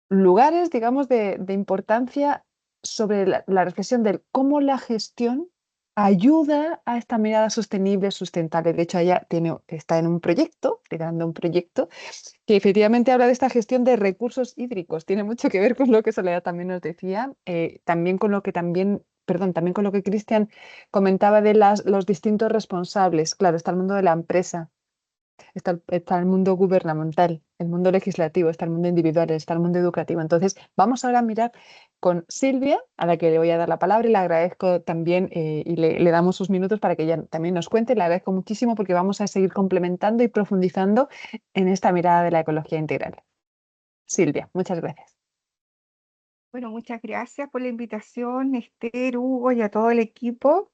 lugares, digamos, de importancia sobre la reflexión de cómo la gestión ayuda a esta mirada sostenible, sustentable. De hecho, ella está en un proyecto, liderando un proyecto que efectivamente habla de esta gestión de recursos hídricos. Tiene mucho que ver con lo que Soledad también nos decía, también con lo que también con lo que Cristian comentaba de los distintos responsables. Claro, está el mundo de la empresa, está el mundo gubernamental, el mundo legislativo, está el mundo individual, está el mundo educativo. Entonces, vamos ahora a mirar con Silvia, a la que le voy a dar la palabra y le agradezco también y le damos sus minutos para que ella también nos cuente. Le agradezco muchísimo porque vamos a seguir complementando y profundizando en esta mirada de la ecología integral. Silvia, muchas gracias. Bueno, muchas gracias por la invitación, Esther, Hugo y a todo el equipo.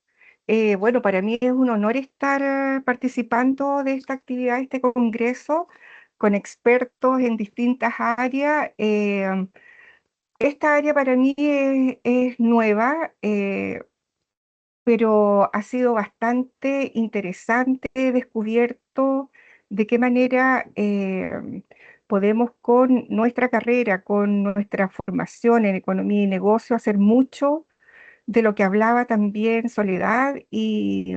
Bueno, para mí es un honor estar participando de esta actividad, este congreso, con expertos en distintas áreas. Esta área para mí es nueva, pero ha sido bastante interesante. He descubierto de qué manera podemos con nuestra carrera, con nuestra formación en economía y negocio, hacer mucho de lo que hablaba también Soledad y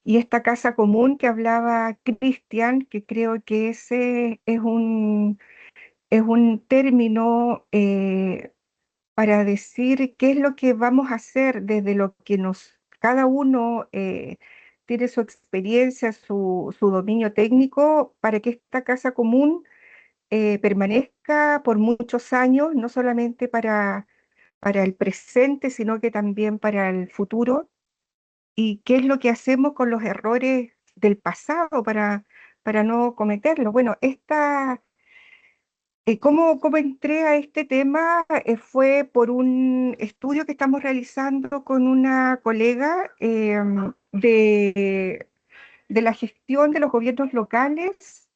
esta casa común que hablaba Cristian, que creo que ese es un término para decir qué es lo que vamos a hacer desde lo que cada uno tiene su experiencia, su dominio técnico, para que esta casa común permanezca por muchos años, no solamente para el presente, sino que también para el futuro. ¿Y qué es lo que hacemos con los errores del pasado para no cometerlos? Bueno, ¿cómo entré a este tema? Fue por un estudio que estamos realizando con una colega de la gestión de los gobiernos locales,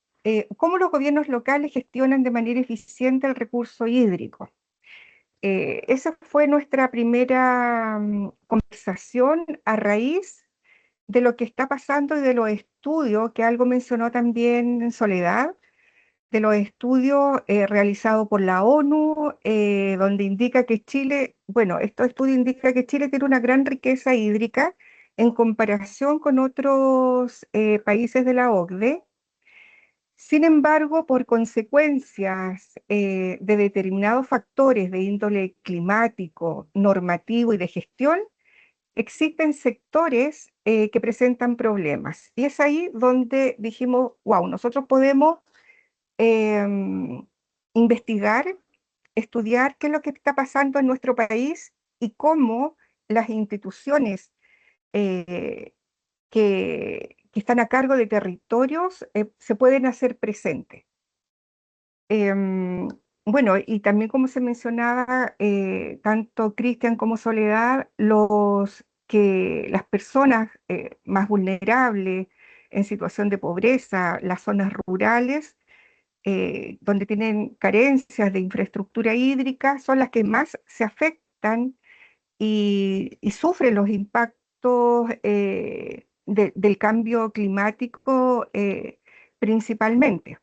cómo los gobiernos locales gestionan de manera eficiente el recurso hídrico. Esa fue nuestra primera conversación a raíz de lo que está pasando y de los estudios, que algo mencionó también Soledad, de los estudios realizados por la ONU, donde indica que Chile, bueno, estos estudios indican que Chile tiene una gran riqueza hídrica en comparación con otros países de la OCDE. Sin embargo, por consecuencias de determinados factores de índole climático, normativo y de gestión, existen sectores que presentan problemas. Y es ahí donde dijimos, wow, nosotros podemos em, investigar, estudiar qué es lo que está pasando en nuestro país y cómo las instituciones eh, que están a cargo de territorios se pueden hacer presentes. Em, bueno, y también como se mencionaba, tanto Cristian como Soledad, las personas más vulnerables en situación de pobreza, las zonas rurales, donde tienen carencias de infraestructura hídrica, son las que más se afectan y sufren los impactos efectos del cambio climático principalmente.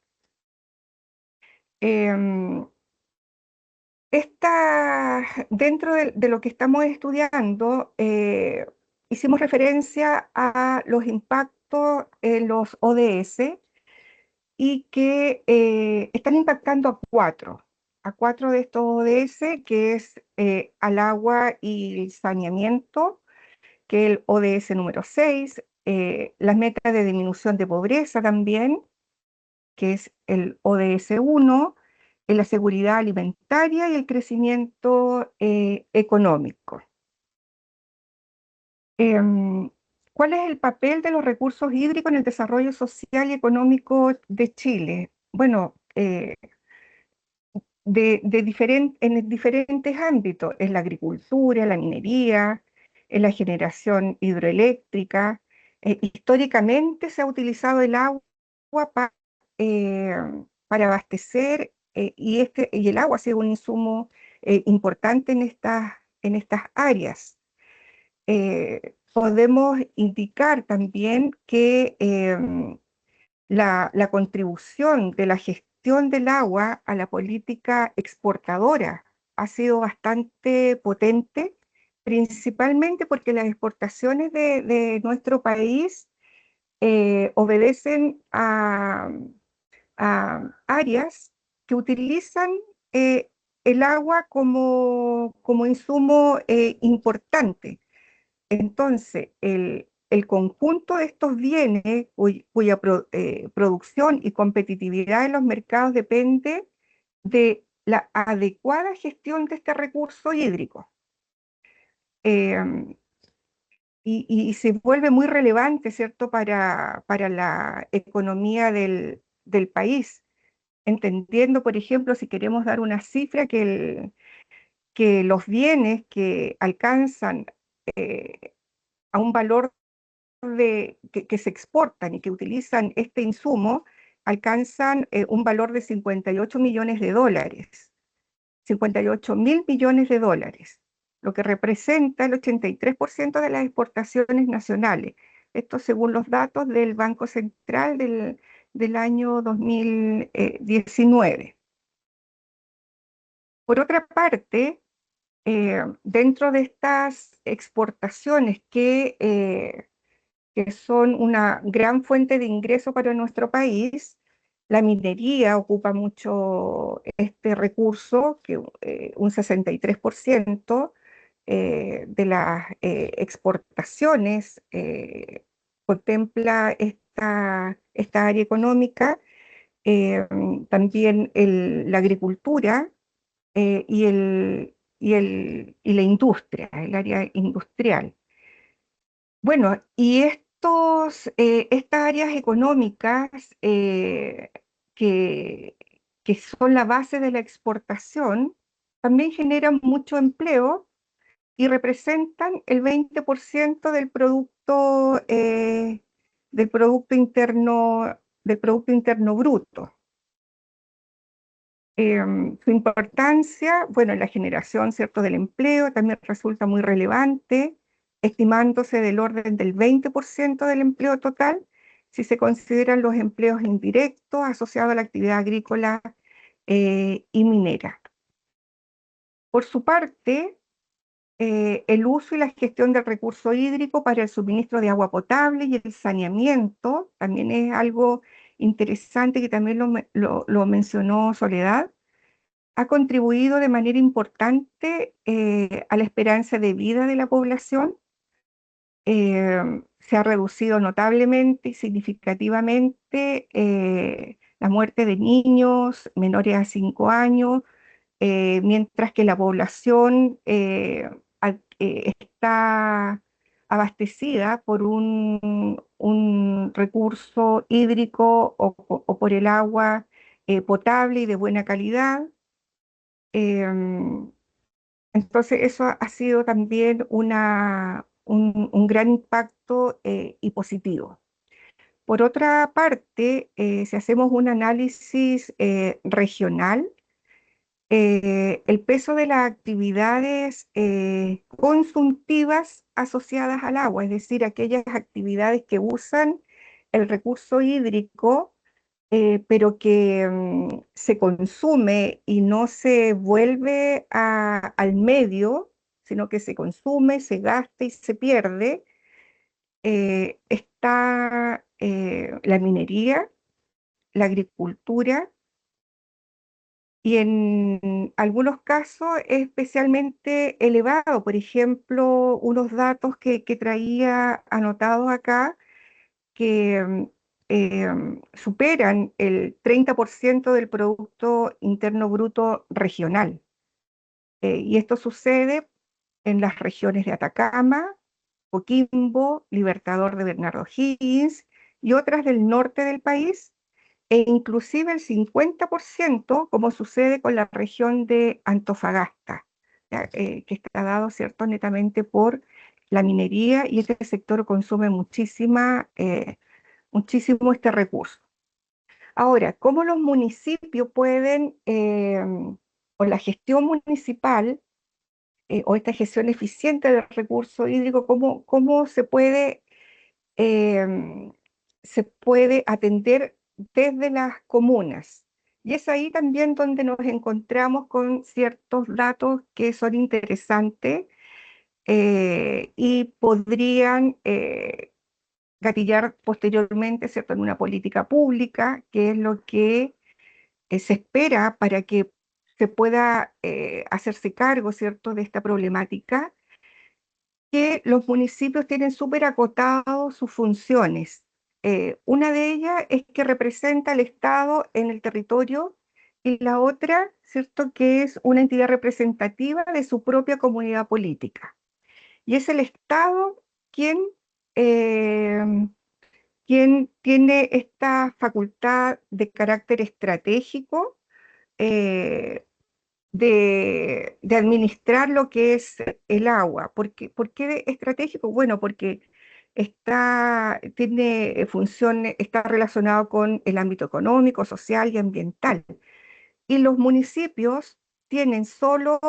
Em, Dentro de lo que estamos estudiando, hicimos referencia a los impactos en los ODS y que están impactando a cuatro de estos ODS, que es al agua y el saneamiento, que es el ODS número 6, las metas de disminución de pobreza también, que es el ODS 1, en la seguridad alimentaria y el crecimiento económico. ¿Cuál es el papel de los recursos hídricos en el desarrollo social y económico de Chile? Bueno, en diferentes ámbitos, en la agricultura, en la minería, en la generación hidroeléctrica. Históricamente se ha utilizado el agua eh, para abastecer y el agua ha sido un insumo importante en estas áreas. Podemos indicar también que la contribución de la gestión del agua a la política exportadora ha sido bastante potente, principalmente porque las exportaciones de nuestro país obedecen a áreas que utilizan el agua como insumo importante. Entonces, el conjunto de estos bienes cuya producción y competitividad en los mercados depende de la adecuada gestión de este recurso hídrico. Y se vuelve muy relevante, ¿cierto?, para la economía del país, entendiendo, por ejemplo, si queremos dar una cifra, que los bienes que alcanzan a un valor que se exportan y que utilizan este insumo alcanzan un valor de 58 millones de dólares, 58.000 millones de dólares, lo que representa el 83% de las exportaciones nacionales. Esto según los datos del Banco Central del año 2019. Por otra parte, dentro de estas exportaciones que son una gran fuente de ingreso para nuestro país, la minería ocupa mucho este recurso, que un 63% de las exportaciones contempla esta área económica, también la agricultura y la industria, el área industrial. Bueno, y estas áreas económicas que, que son la base de la exportación también generan mucho empleo y representan el 20% del Producto Interno Bruto. Su importancia, bueno, en la generación, ¿cierto?, del empleo también resulta muy relevante, estimándose del orden del 20% del empleo total, si se consideran los empleos indirectos asociados a la actividad agrícola y minera. Por su parte, el uso y la gestión del recurso hídrico para el suministro de agua potable y el saneamiento también es algo interesante que también lo mencionó Soledad. Ha contribuido de manera importante a la esperanza de vida de la población. Se ha reducido notablemente y significativamente la muerte de niños menores a 5 años, mientras que la población está abastecida por un recurso hídrico o por el agua potable y de buena calidad. Entonces eso ha sido también un gran impacto y positivo. Por otra parte, si hacemos un análisis regional, el peso de las actividades consumtivas asociadas al agua, es decir, aquellas actividades que usan el recurso hídrico, pero que se consume y no se vuelve al medio, sino que se consume, se gasta y se pierde. Está la minería, la agricultura, y en algunos casos es especialmente elevado. Por ejemplo, unos datos que traía anotados acá que superan el 30% del Producto Interno Bruto regional. Y esto sucede en las regiones de Atacama, Coquimbo, Libertador de Bernardo Higgins y otras del norte del país, e inclusive el 50%, como sucede con la región de Antofagasta, ya, que está dado, ¿cierto?, netamente por la minería, y este sector consume muchísimo este recurso. Ahora, ¿cómo los municipios pueden, o la gestión municipal, o esta gestión eficiente del recurso hídrico, cómo se puede atender desde las comunas? Y es ahí también donde nos encontramos con ciertos datos que son interesantes y podrían gatillar posteriormente, ¿cierto?, en una política pública, que es lo que se espera para que se pueda hacerse cargo, ¿cierto?, de esta problemática, que los municipios tienen súper acotados sus funciones. Una de ellas es que representa al Estado en el territorio, y la otra, ¿cierto?, que es una entidad representativa de su propia comunidad política. Y es el Estado quien, eh, quien tiene esta facultad de carácter estratégico, eh, de administrar lo que es el agua. ¿Por qué estratégico? Bueno, porque tiene funciones, está relacionado con el ámbito económico, social y ambiental. Y los municipios tienen solo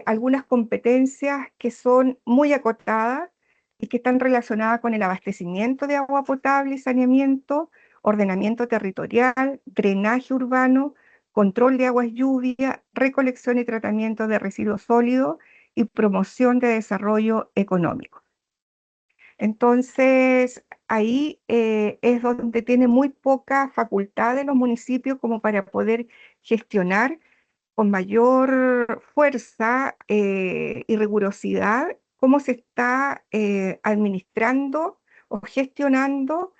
algunas competencias que son muy acotadas y que están relacionadas con el abastecimiento de agua potable y saneamiento, ordenamiento territorial, drenaje urbano, control de aguas lluvia, recolección y tratamiento de residuos sólidos y promoción de desarrollo económico. Entonces, ahí es donde tiene muy poca facultad de los municipios como para poder gestionar con mayor fuerza y rigurosidad cómo se está administrando o gestionando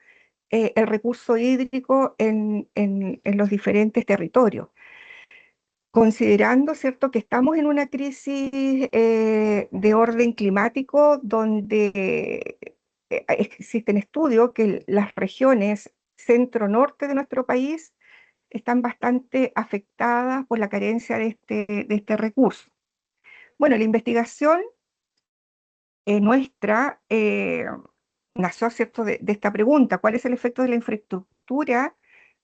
el recurso hídrico en los diferentes territorios. Considerando, ¿cierto?, que estamos en una crisis de orden climático donde existen estudios que las regiones centro-norte de nuestro país están bastante afectadas por la carencia de este recurso. Bueno, la investigación nuestra nació, ¿cierto?, de esta pregunta: ¿cuál es el efecto de la infraestructura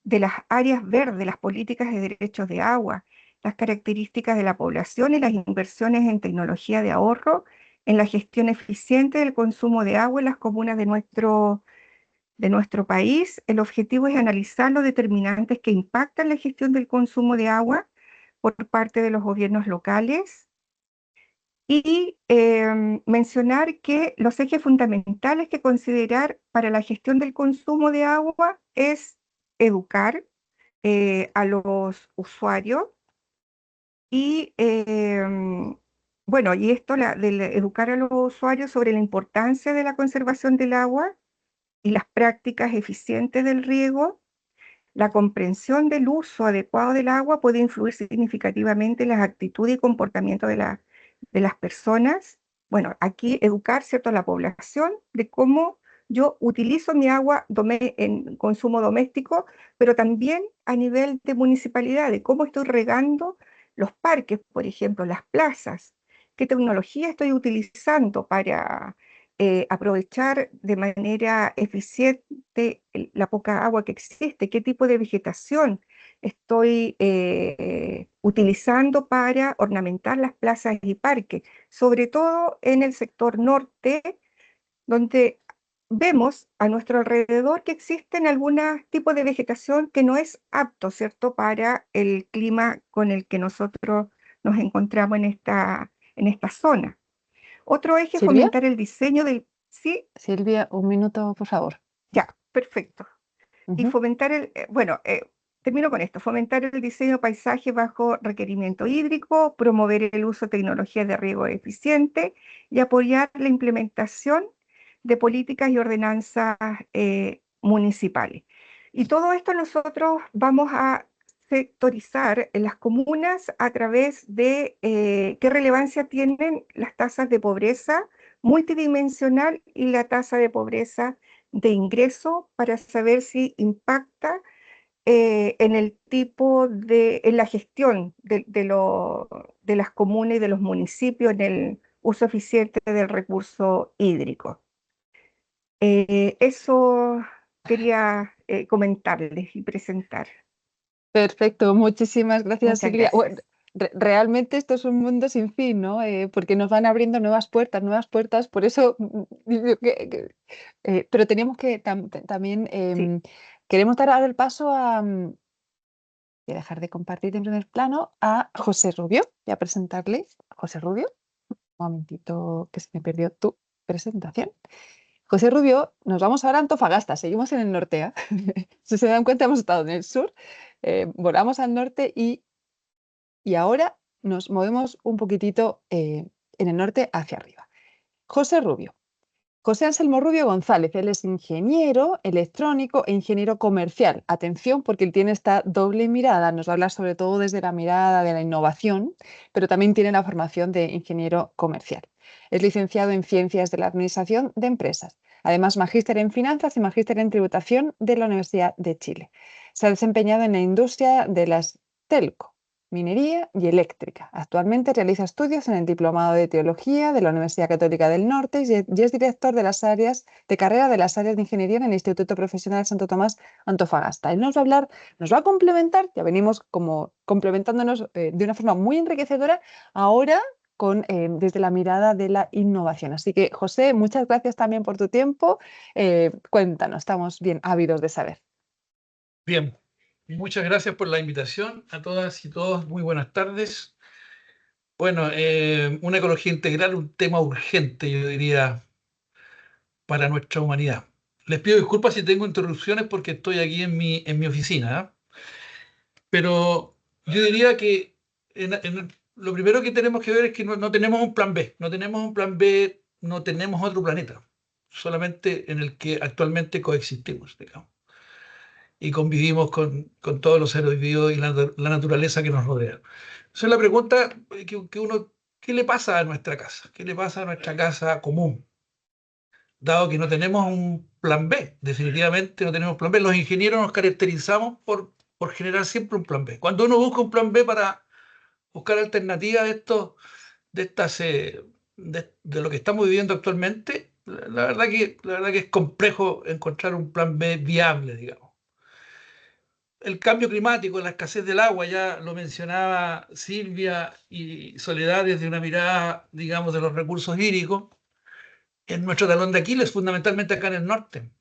de las áreas verdes, las políticas de derechos de agua, las características de la población y las inversiones en tecnología de ahorro en la gestión eficiente del consumo de agua en las comunas de nuestro país? El objetivo es analizar los determinantes que impactan la gestión del consumo de agua por parte de los gobiernos locales y mencionar que los ejes fundamentales que considerar para la gestión del consumo de agua es educar a los usuarios y, bueno, y esto de educar a los usuarios sobre la importancia de la conservación del agua y las prácticas eficientes del riego. La comprensión del uso adecuado del agua puede influir significativamente en las actitudes y comportamientos de las personas. Bueno, aquí educar, ¿cierto?, a la población de cómo yo utilizo mi agua en consumo doméstico, pero también a nivel de municipalidad, de cómo estoy regando los parques, por ejemplo, las plazas, qué tecnología estoy utilizando para aprovechar de manera eficiente la poca agua que existe, qué tipo de vegetación, estoy utilizando para ornamentar las plazas y parques, sobre todo en el sector norte, donde vemos a nuestro alrededor que existen algunos tipos de vegetación que no es apto, ¿cierto?, para el clima con el que nosotros nos encontramos en esta zona. Otro eje es Silvia, fomentar el diseño del... Sí, Silvia, un minuto, por favor. ya, perfecto. Y Ujú. fomentar termino con esto, fomentar el diseño de paisajes bajo requerimiento hídrico, promover el uso de tecnologías de riego eficiente y apoyar la implementación de políticas y ordenanzas municipales. Y todo esto nosotros vamos a sectorizar en las comunas a través de qué relevancia tienen las tasas de pobreza multidimensional y la tasa de pobreza de ingreso para saber si impacta en el tipo en la gestión de las comunas y de los municipios en el uso eficiente del recurso hídrico. Eso quería comentarles y presentar. Perfecto, muchísimas gracias, Muchas Silvia. Bueno, gracias. realmente esto es un mundo sin fin, ¿no? Porque nos van abriendo nuevas puertas, por eso, digo pero teníamos que también, Sí, queremos dar ahora el paso a, voy a dejar de compartir en primer plano, a José Rubio, y a presentarle a José Rubio. Un momentito que se me perdió tu presentación. José Rubio, nos vamos ahora a Antofagasta, seguimos en el norte, ¿eh? Si se dan cuenta, hemos estado en el sur, volamos al norte y ahora nos movemos un poquitito en el norte hacia arriba. José Rubio. José Anselmo Rubio González, él es ingeniero electrónico e ingeniero comercial. Atención, porque él tiene esta doble mirada, nos va a hablar sobre todo desde la mirada de la innovación, pero también tiene la formación de ingeniero comercial. Es licenciado en Ciencias de la Administración de Empresas, además magíster en Finanzas y magíster en Tributación de la Universidad de Chile. Se ha desempeñado en la industria de las telco, minería y eléctrica. Actualmente realiza estudios en el Diplomado de Teología de la Universidad Católica del Norte y es director de las áreas de carrera de las áreas de ingeniería en el Instituto Profesional Santo Tomás Antofagasta. Él nos va a hablar, nos va a complementar, ya venimos como complementándonos de una forma muy enriquecedora, ahora desde la mirada de la innovación. Así que, José, muchas gracias también por tu tiempo. Cuéntanos, estamos bien ávidos de saber. Bien, muchas gracias por la invitación a todas y todos. Muy buenas tardes. Bueno, una ecología integral, un tema urgente, yo diría, para nuestra humanidad. Les pido disculpas si tengo interrupciones porque estoy aquí en mi oficina, ¿ah? Pero yo diría que lo primero que tenemos que ver es que no tenemos un plan B. No tenemos un plan B, no tenemos otro planeta, solamente en el que actualmente coexistimos, digamos, y convivimos con todos los seres vivos y la naturaleza que nos rodea. Esa es la pregunta que uno, ¿qué le pasa a nuestra casa? ¿Qué le pasa a nuestra casa común? Dado que no tenemos un plan B, definitivamente no tenemos plan B. Los ingenieros nos caracterizamos por generar siempre un plan B. Cuando uno busca un plan B para buscar alternativas de estas, de lo que estamos viviendo actualmente, la verdad que es complejo encontrar un plan B viable, digamos. El cambio climático, la escasez del agua, ya lo mencionaba Silvia y Soledad desde una mirada, digamos, de los recursos hídricos, es nuestro talón de Aquiles, fundamentalmente acá en el norte.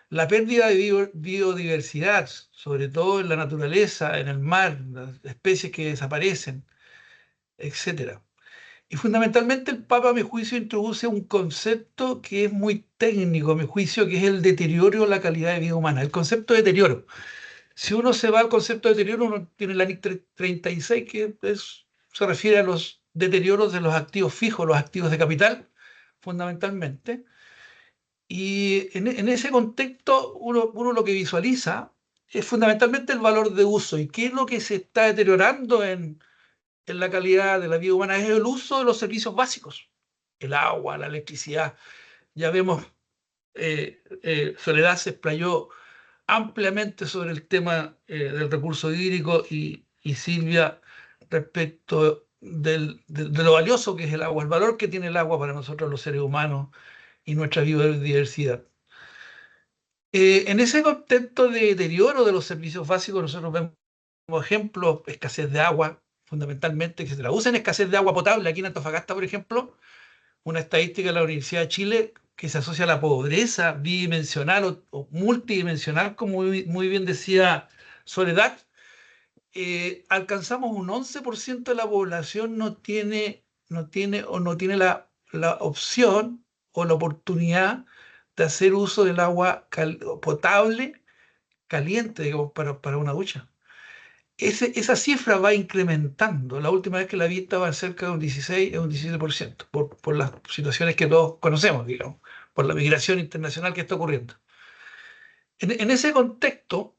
La pérdida de biodiversidad, sobre todo en la naturaleza, en el mar, las especies que desaparecen, etcétera. Y fundamentalmente el Papa, a mi juicio, introduce un concepto que es muy técnico, a mi juicio, que es el deterioro de la calidad de vida humana. El concepto de deterioro. Si uno se va al concepto de deterioro, uno tiene la NIC 36, que se refiere a los deterioros de los activos fijos, los activos de capital, fundamentalmente. Y en ese contexto, uno lo que visualiza es fundamentalmente el valor de uso. ¿Y qué es lo que se está deteriorando en la calidad de la vida humana? Es el uso de los servicios básicos, el agua, la electricidad. Ya vemos, Soledad se explayó ampliamente sobre el tema del recurso hídrico y Silvia respecto de lo valioso que es el agua, el valor que tiene el agua para nosotros los seres humanos y nuestra biodiversidad. En ese contexto de deterioro de los servicios básicos, nosotros vemos como ejemplo, escasez de agua, fundamentalmente, que se traduce en escasez de agua potable. Aquí en Antofagasta, por ejemplo, una estadística de la Universidad de Chile que se asocia a la pobreza bidimensional o multidimensional, como muy bien decía Soledad. Alcanzamos un 11% de la población no tiene la opción o la oportunidad de hacer uso del agua potable caliente, digamos, para una ducha. Esa cifra va incrementando. La última vez que la vi estaba cerca de un 16 o un 17%, por las situaciones que todos conocemos, digamos, por la migración internacional que está ocurriendo. En ese contexto,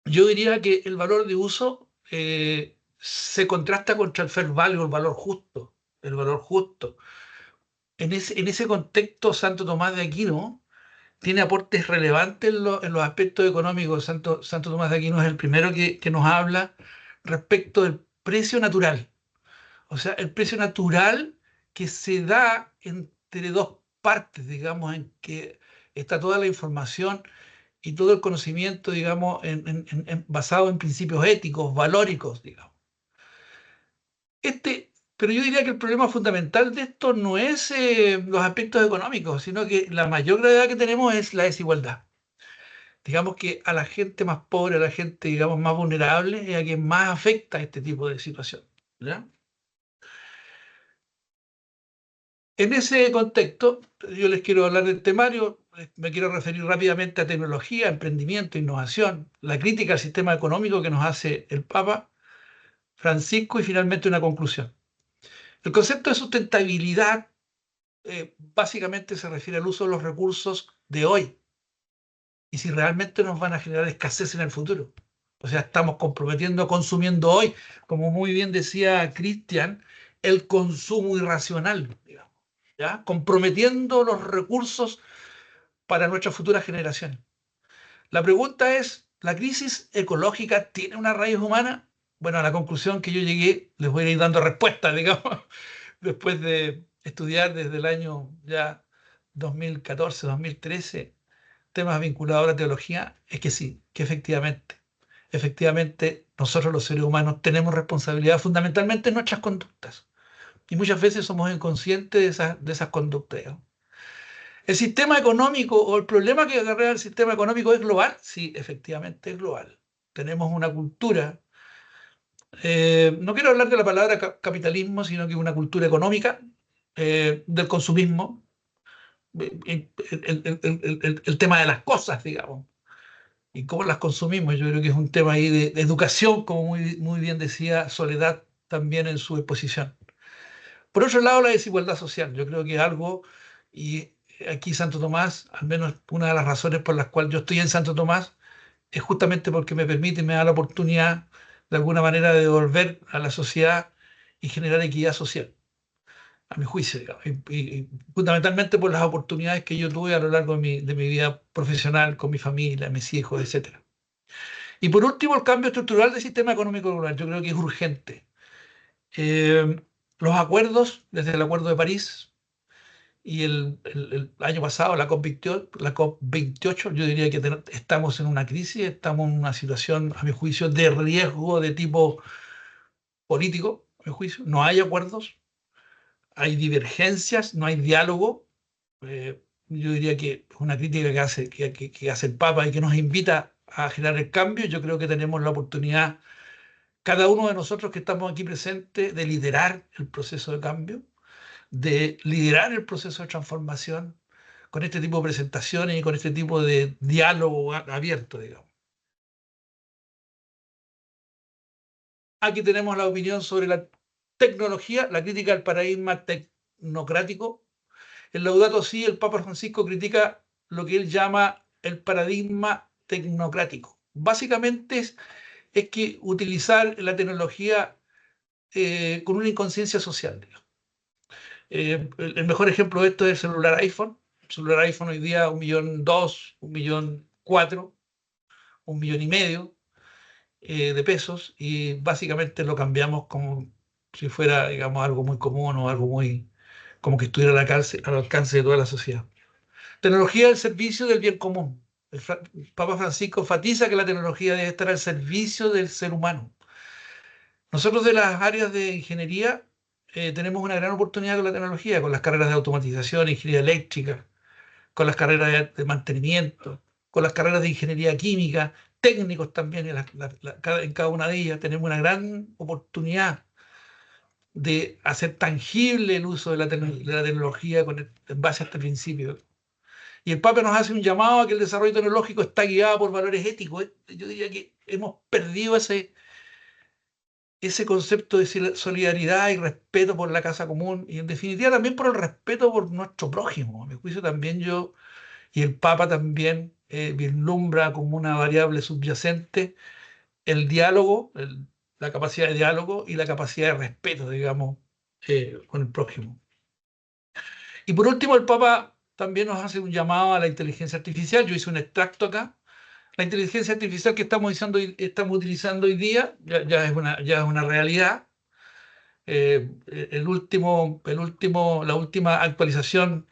yo diría que el valor de uso se contrasta contra el fair value, el valor justo. El valor justo. En ese contexto, Santo Tomás de Aquino tiene aportes relevantes en los aspectos económicos. Santo Tomás de Aquino es el primero que nos habla respecto del precio natural. O sea, el precio natural que se da entre dos partes, digamos, en que está toda la información y todo el conocimiento, digamos, basado en principios éticos, valóricos, digamos. Pero yo diría que el problema fundamental de esto no es los aspectos económicos, sino que la mayor gravedad que tenemos es la desigualdad. Digamos que a la gente más pobre, a la gente, digamos, más vulnerable, es a quien más afecta este tipo de situación, ¿ya? En ese contexto, yo les quiero hablar del temario, me quiero referir rápidamente a tecnología, emprendimiento, innovación, la crítica al sistema económico que nos hace el Papa Francisco y finalmente una conclusión. El concepto de sustentabilidad básicamente se refiere al uso de los recursos de hoy y si realmente nos van a generar escasez en el futuro. O sea, estamos comprometiendo, consumiendo hoy, como muy bien decía Cristian, el consumo irracional, digamos, ¿ya? Comprometiendo los recursos para nuestras futuras generaciones. La pregunta es, ¿la crisis ecológica tiene una raíz humana? Bueno, a la conclusión que yo llegué, les voy a ir dando respuestas, digamos, después de estudiar desde el año ya 2014, 2013, temas vinculados a la teología, es que sí, que efectivamente nosotros los seres humanos tenemos responsabilidad fundamentalmente en nuestras conductas. Y muchas veces somos inconscientes de esas conductas, digamos. ¿El sistema económico o el problema que acarrea el sistema económico es global? Sí, efectivamente es global. Tenemos una cultura, no quiero hablar de la palabra capitalismo, sino que una cultura económica del consumismo, el tema de las cosas, digamos, y cómo las consumimos. Yo creo que es un tema ahí de educación, como muy bien decía Soledad también en su exposición. Por otro lado, la desigualdad social. Yo creo que es algo, y aquí Santo Tomás, al menos una de las razones por las cuales yo estoy en Santo Tomás, es justamente porque me permite y me da la oportunidad, de alguna manera, de devolver a la sociedad y generar equidad social, a mi juicio, digamos. Y fundamentalmente por las oportunidades que yo tuve a lo largo de mi vida profesional, con mi familia, mis hijos, etc. Y por último, el cambio estructural del sistema económico global. Yo creo que es urgente. Los acuerdos, desde el Acuerdo de París y el año pasado, la COP28, yo diría que estamos en una crisis, estamos en una situación, a mi juicio, de riesgo de tipo político, a mi juicio. No hay acuerdos, hay divergencias, no hay diálogo. Yo diría que es una crítica que hace el Papa y que nos invita a generar el cambio. Yo creo que tenemos la oportunidad, cada uno de nosotros que estamos aquí presentes, de liderar el proceso de cambio, de liderar el proceso de transformación con este tipo de presentaciones y con este tipo de diálogo abierto, digamos. Aquí tenemos la opinión sobre la tecnología, la crítica al paradigma tecnocrático. En Laudato Si, el Papa Francisco critica lo que él llama el paradigma tecnocrático. Básicamente es que utilizar la tecnología con una inconsciencia social, digamos. El mejor ejemplo de esto es el celular iPhone. El celular iPhone hoy día 1.200.000, 1.400.000, 1.500.000 de pesos y básicamente lo cambiamos como si fuera, digamos, algo muy común o algo muy, como que estuviera al alcance de toda la sociedad. Tecnología al servicio del bien común. Papa Francisco enfatiza que la tecnología debe estar al servicio del ser humano. Nosotros de las áreas de ingeniería tenemos una gran oportunidad con la tecnología, con las carreras de automatización, ingeniería eléctrica, con las carreras de mantenimiento, con las carreras de ingeniería química, técnicos también en cada una de ellas. Tenemos una gran oportunidad de hacer tangible el uso de la tecnología en base a este principio. Y el Papa nos hace un llamado a que el desarrollo tecnológico está guiado por valores éticos. Yo diría que hemos perdido ese concepto de solidaridad y respeto por la casa común y en definitiva también por el respeto por nuestro prójimo. A mi juicio también y el Papa también vislumbra como una variable subyacente el diálogo, la capacidad de diálogo y la capacidad de respeto, digamos, con el prójimo. Y por último, el Papa también nos hace un llamado a la inteligencia artificial. Yo hice un extracto acá. La inteligencia artificial que estamos utilizando hoy día ya es una realidad. La última actualización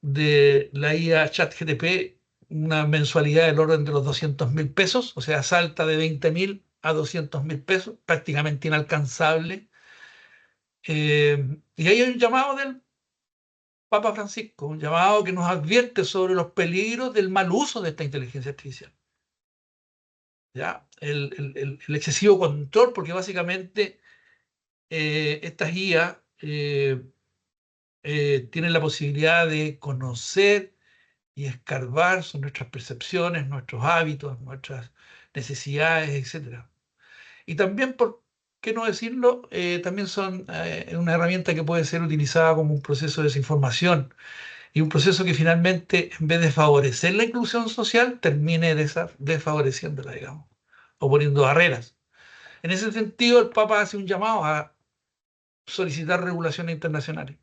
de la IA ChatGPT, una mensualidad del orden de los 200.000 pesos, o sea, salta de 20.000 a 200.000 pesos, prácticamente inalcanzable. Y ahí hay un llamado del Papa Francisco, un llamado que nos advierte sobre los peligros del mal uso de esta inteligencia artificial. ¿Ya? El excesivo control, porque básicamente estas IA tienen la posibilidad de conocer y escarbar sobre nuestras percepciones, nuestros hábitos, nuestras necesidades, etc. Y también, por qué no decirlo, también son una herramienta que puede ser utilizada como un proceso de desinformación y un proceso que finalmente, en vez de favorecer la inclusión social, termine desfavoreciéndola, digamos, o poniendo barreras. En ese sentido, el Papa hace un llamado a solicitar regulaciones internacionales.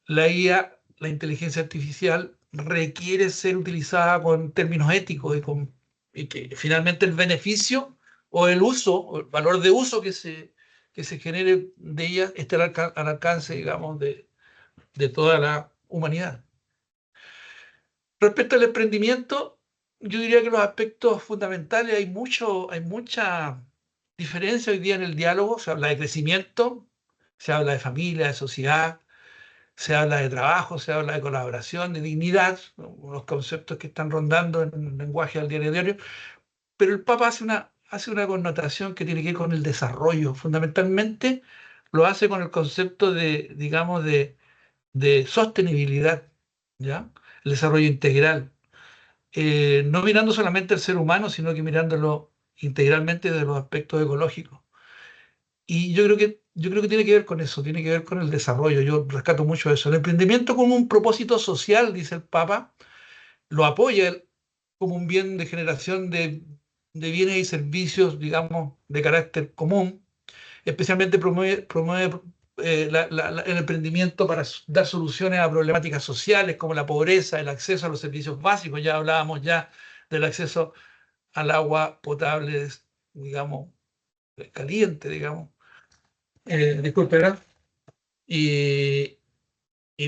La IA, la inteligencia artificial, requiere ser utilizada con términos éticos y que finalmente el beneficio o el uso, o el valor de uso que se genere de ella esté al alcance, digamos, de toda la humanidad. Respecto al emprendimiento, yo diría que los aspectos fundamentales, hay mucha diferencia hoy día en el diálogo. Se habla de crecimiento, se habla de familia, de sociedad, se habla de trabajo, se habla de colaboración, de dignidad, los conceptos que están rondando en el lenguaje del diario, pero el Papa hace una connotación que tiene que ver con el desarrollo. Fundamentalmente lo hace con el concepto digamos, de sostenibilidad, ¿ya? El desarrollo integral. No mirando solamente al ser humano, sino que mirándolo integralmente desde los aspectos ecológicos. Y yo creo que tiene que ver con eso, tiene que ver con el desarrollo. Yo rescato mucho eso. El emprendimiento como un propósito social, dice el Papa, lo apoya él como un bien de generación de bienes y servicios, digamos, de carácter común. Especialmente promueve el emprendimiento para dar soluciones a problemáticas sociales como la pobreza, el acceso a los servicios básicos. Ya hablábamos ya del acceso al agua potable, digamos, caliente, digamos. Disculpe, ¿verdad? Y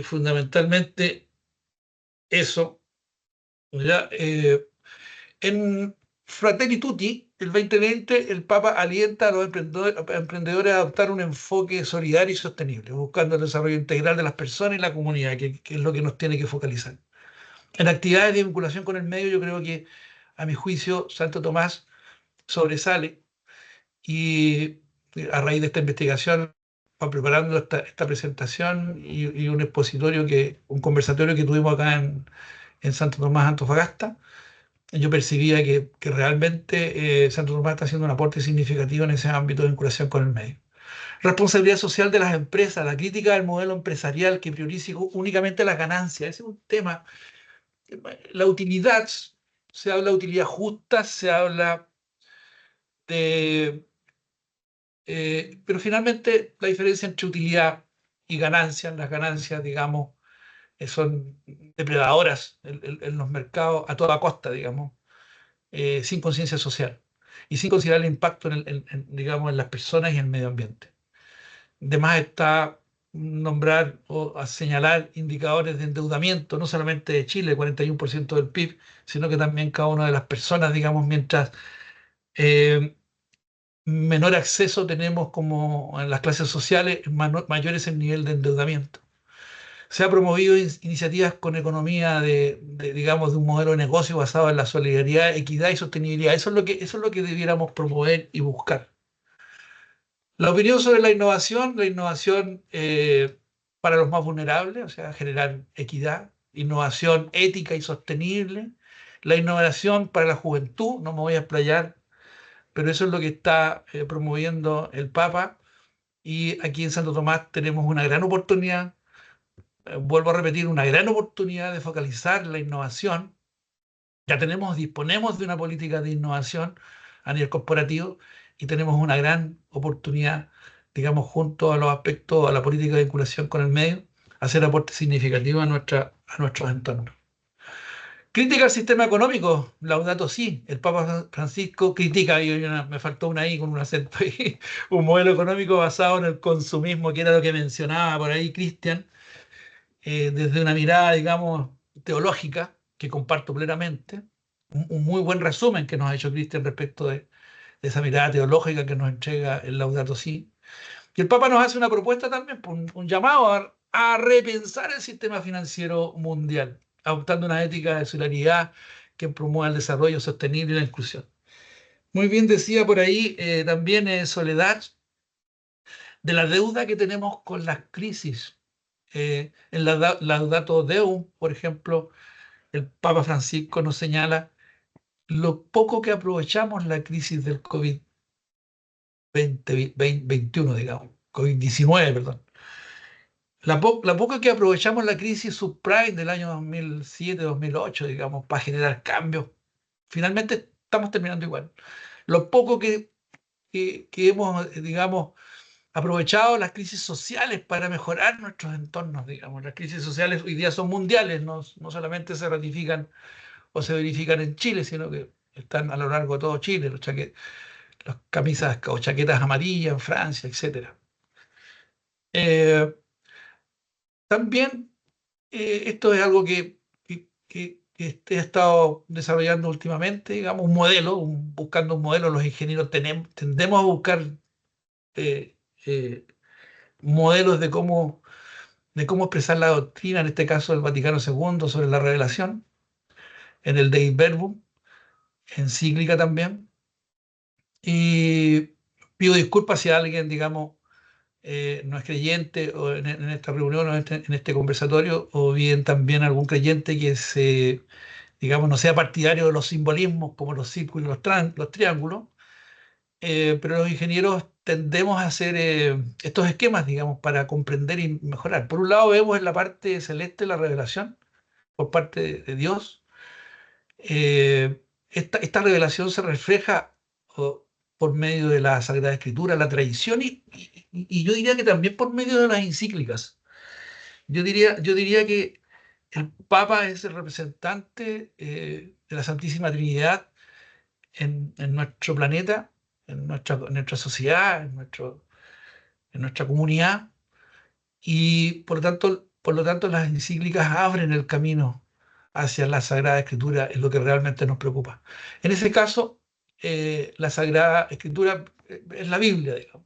fundamentalmente eso, ¿ya? En Fratelli Tutti, el 2020, el Papa alienta a los emprendedores a adoptar un enfoque solidario y sostenible, buscando el desarrollo integral de las personas y la comunidad, que es lo que nos tiene que focalizar. En actividades de vinculación con el medio, yo creo que, a mi juicio, Santo Tomás sobresale y a raíz de esta investigación, va preparando esta presentación y un conversatorio que tuvimos acá en Santo Tomás, Antofagasta. Yo percibía que realmente Santo Tomás está haciendo un aporte significativo en ese ámbito de vinculación con el medio. Responsabilidad social de las empresas, la crítica del modelo empresarial que prioriza únicamente las ganancias. Ese es un tema. La utilidad, se habla de utilidad justa, se habla de... pero finalmente la diferencia entre utilidad y ganancias, las ganancias, digamos, son depredadoras en los mercados a toda costa, digamos. Sin conciencia social y sin considerar el impacto digamos, en las personas y en el medio ambiente. Además está nombrar o a señalar indicadores de endeudamiento, no solamente de Chile, 41% del PIB, sino que también cada una de las personas, digamos, mientras menor acceso tenemos como en las clases sociales, mayor es el nivel de endeudamiento. Se ha promovido iniciativas con economía digamos, de un modelo de negocio basado en la solidaridad, equidad y sostenibilidad. Eso es lo que debiéramos promover y buscar. La opinión sobre la innovación para los más vulnerables, o sea, generar equidad, innovación ética y sostenible, la innovación para la juventud, no me voy a explayar, pero eso es lo que está promoviendo el Papa, y aquí en Santo Tomás tenemos una gran oportunidad, vuelvo a repetir, una gran oportunidad de focalizar la innovación. Ya disponemos de una política de innovación a nivel corporativo y tenemos una gran oportunidad, digamos, junto a los aspectos, a la política de vinculación con el medio, hacer aportes significativos a nuestros entornos. Crítica al sistema económico, Laudato Si. El Papa Francisco critica, me faltó una ahí con un acento ahí, un modelo económico basado en el consumismo, que era lo que mencionaba por ahí Cristian, desde una mirada, digamos, teológica, que comparto plenamente. Un muy buen resumen que nos ha hecho Cristian respecto de esa mirada teológica que nos entrega el Laudato Si. Y el Papa nos hace una propuesta también, un llamado a repensar el sistema financiero mundial, adoptando una ética de solidaridad que promueva el desarrollo sostenible y la inclusión. Muy bien decía por ahí también Soledad, de la deuda que tenemos con las crisis. En la Laudato Deum, por ejemplo, el Papa Francisco nos señala lo poco que aprovechamos la crisis del COVID-21, digamos, COVID-19, perdón. La poca que aprovechamos la crisis subprime del año 2007-2008, digamos, para generar cambios, finalmente estamos terminando igual. Lo poco que hemos, digamos, aprovechado las crisis sociales para mejorar nuestros entornos, digamos. Las crisis sociales hoy día son mundiales, no solamente se ratifican o se verifican en Chile, sino que están a lo largo de todo Chile, las camisas o chaquetas amarillas en Francia, etc. También esto es algo que he estado desarrollando últimamente, digamos, un modelo, buscando un modelo. Los ingenieros tendemos a buscar eh, eh, modelos de cómo expresar la doctrina, en este caso del Vaticano II, sobre la revelación, en el Dei Verbum, encíclica también. Y pido disculpas si alguien, digamos, no es creyente o en esta reunión o en este conversatorio, o bien también algún creyente que digamos, no sea partidario de los simbolismos como los círculos y los triángulos, pero los ingenieros tendemos a hacer estos esquemas, digamos, para comprender y mejorar. Por un lado vemos en la parte celeste la revelación por parte de Dios. Esta revelación se refleja por medio de la Sagrada Escritura, la tradición y yo diría que también por medio de las encíclicas. Yo diría que el Papa es el representante de la Santísima Trinidad en nuestro planeta, en nuestra sociedad, en nuestra comunidad, y por lo tanto las encíclicas abren el camino hacia la Sagrada Escritura, es lo que realmente nos preocupa. En ese caso, la Sagrada Escritura es la Biblia, digamos.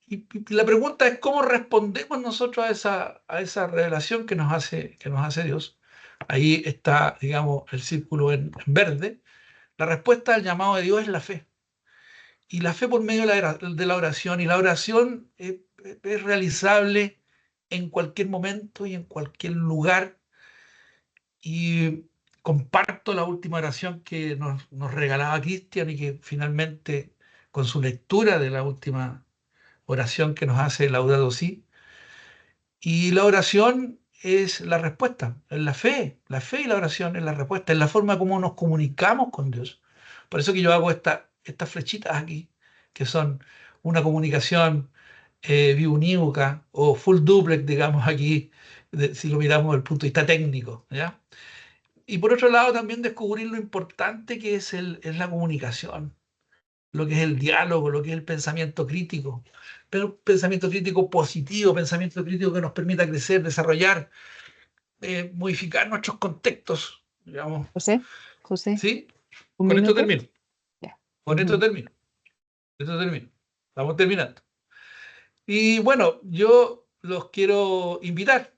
Y la pregunta es cómo respondemos nosotros a esa revelación que nos hace Dios. Ahí está, digamos, el círculo en verde. La respuesta al llamado de Dios es la fe. Y la fe por medio de la oración. Y la oración es realizable en cualquier momento y en cualquier lugar. Y comparto la última oración que nos regalaba Cristian, y que finalmente, con su lectura de la última oración que nos hace Laudato Si. Y la oración es la respuesta, es la fe y la oración es la respuesta, es la forma como nos comunicamos con Dios. Por eso que yo hago estas flechitas aquí, que son una comunicación biunívoca o full duplex, digamos aquí, si lo miramos desde el punto de vista técnico, ¿ya? Y por otro lado también descubrir lo importante que es la comunicación. lo que es el diálogo, lo que es el pensamiento crítico, pero pensamiento crítico positivo, pensamiento crítico que nos permita crecer, desarrollar, modificar nuestros contextos, digamos. José, José, ¿Sí? un Con esto minuto. termino. Ya. Con esto Ujú. termino. Esto termino. Estamos terminando. Y bueno, yo los quiero invitar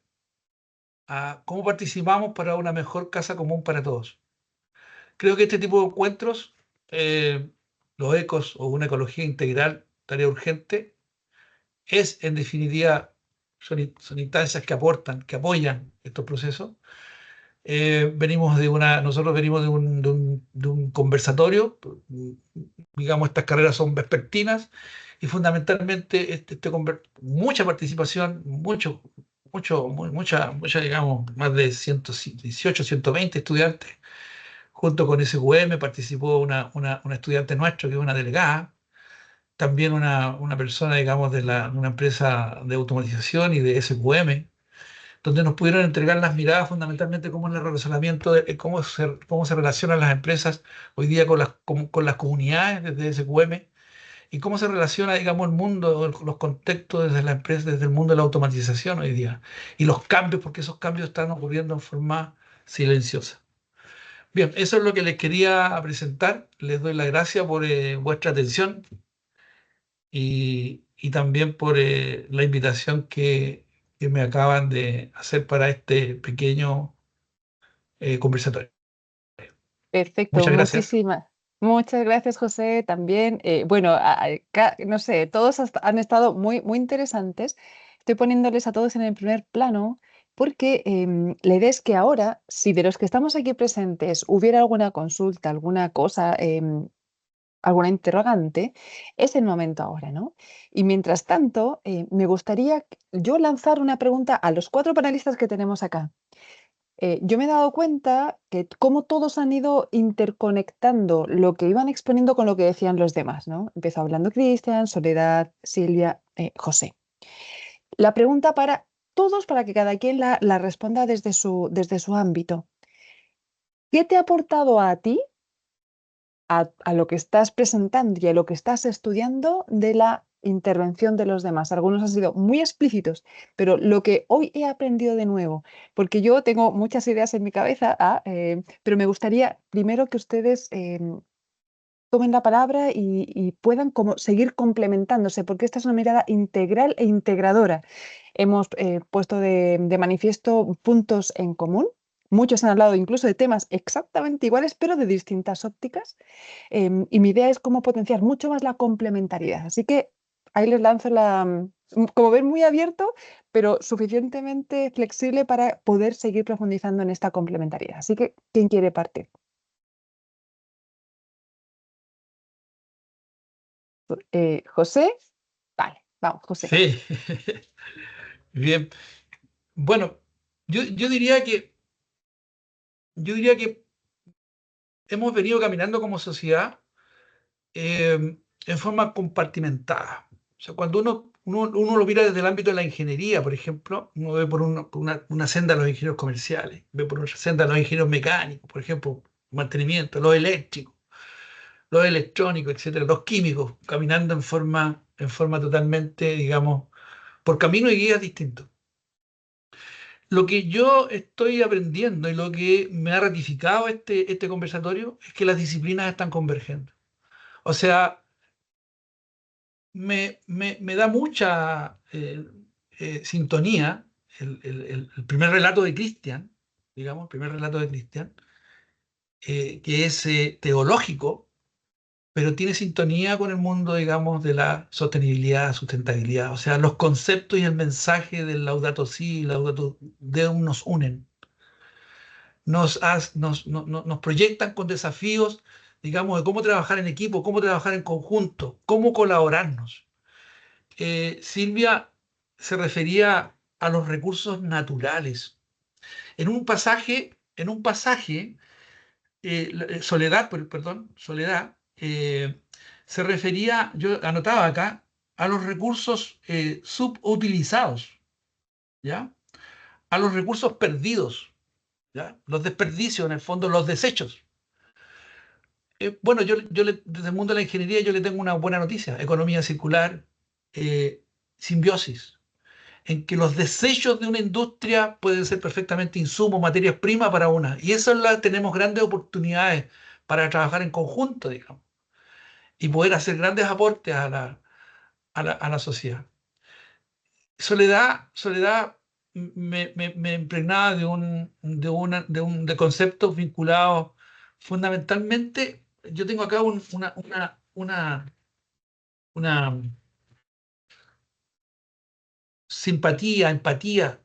a cómo participamos para una mejor casa común para todos. Creo que este tipo de encuentros, eh, los ecos o una ecología integral, tarea urgente, es en definitiva, son instancias que aportan, que apoyan estos procesos. Nosotros venimos de un conversatorio, digamos, estas carreras son vespertinas y fundamentalmente mucha participación, mucha, digamos, más de 118, 120 estudiantes. Junto con SQM participó una estudiante nuestra, que es una delegada, también una persona, digamos, de una empresa de automatización y de SQM, donde nos pudieron entregar las miradas fundamentalmente cómo es el relacionamiento, cómo se relacionan las empresas hoy día con las comunidades desde SQM y cómo se relaciona, digamos, el mundo, los contextos desde la empresa, desde el mundo de la automatización hoy día y los cambios, porque esos cambios están ocurriendo en forma silenciosa. Bien, eso es lo que les quería presentar. Les doy las gracias por vuestra atención y también por la invitación que me acaban de hacer para este pequeño conversatorio. Perfecto, Muchas gracias. muchas gracias, José. También, bueno, no sé, todos han estado muy, muy interesantes. Estoy poniéndoles a todos en el primer plano porque la idea es que ahora, si de los que estamos aquí presentes hubiera alguna consulta, alguna cosa, alguna interrogante, es el momento ahora, ¿no? Y mientras tanto, me gustaría yo lanzar una pregunta a los 4 panelistas que tenemos acá. Yo me he dado cuenta que cómo todos han ido interconectando lo que iban exponiendo con lo que decían los demás, ¿no? Empezó hablando Cristian, Soledad, Silvia, José. La pregunta para todos, para que cada quien la responda desde su ámbito. ¿Qué te ha aportado a ti, a lo que estás presentando y a lo que estás estudiando de la intervención de los demás? Algunos han sido muy explícitos, pero lo que hoy he aprendido de nuevo, porque yo tengo muchas ideas en mi cabeza, pero me gustaría primero que ustedes tomen la palabra y puedan como seguir complementándose, porque esta es una mirada integral e integradora. Hemos puesto de manifiesto puntos en común. Muchos han hablado incluso de temas exactamente iguales, pero de distintas ópticas. Y mi idea es cómo potenciar mucho más la complementariedad. Así que ahí les lanzo como ven, muy abierto, pero suficientemente flexible para poder seguir profundizando en esta complementariedad. Así que, ¿quién quiere partir? ¿José? Vale, vamos, José. Sí, bien. Bueno, yo diría que hemos venido caminando como sociedad en forma compartimentada. O sea, cuando uno lo mira desde el ámbito de la ingeniería, por ejemplo, uno ve por una senda a los ingenieros comerciales, ve por otra senda a los ingenieros mecánicos, por ejemplo, mantenimiento, los eléctricos, los electrónicos, etcétera, los químicos, caminando en forma totalmente, digamos, por caminos y guías distintos. Lo que yo estoy aprendiendo y lo que me ha ratificado este conversatorio es que las disciplinas están convergiendo. O sea, me da mucha sintonía el primer relato de Cristian, digamos, el primer relato de Cristian, que es teológico, pero tiene sintonía con el mundo, digamos, de la sostenibilidad, sustentabilidad. O sea, los conceptos y el mensaje del Laudato Si y Laudato Deum nos unen, nos proyectan con desafíos, digamos, de cómo trabajar en equipo, cómo trabajar en conjunto, cómo colaborarnos. Silvia se refería a los recursos naturales. En un pasaje, Soledad, se refería, yo anotaba acá, a los recursos subutilizados, ¿ya? A los recursos perdidos, ¿ya? Los desperdicios, en el fondo, los desechos. bueno, desde el mundo de la ingeniería yo le tengo una buena noticia, economía circular, simbiosis, en que los desechos de una industria pueden ser perfectamente insumos, materias primas para una. Y eso tenemos grandes oportunidades para trabajar en conjunto, digamos, y poder hacer grandes aportes a la sociedad. Soledad me impregnaba de conceptos vinculados fundamentalmente. Yo tengo acá una simpatía, empatía,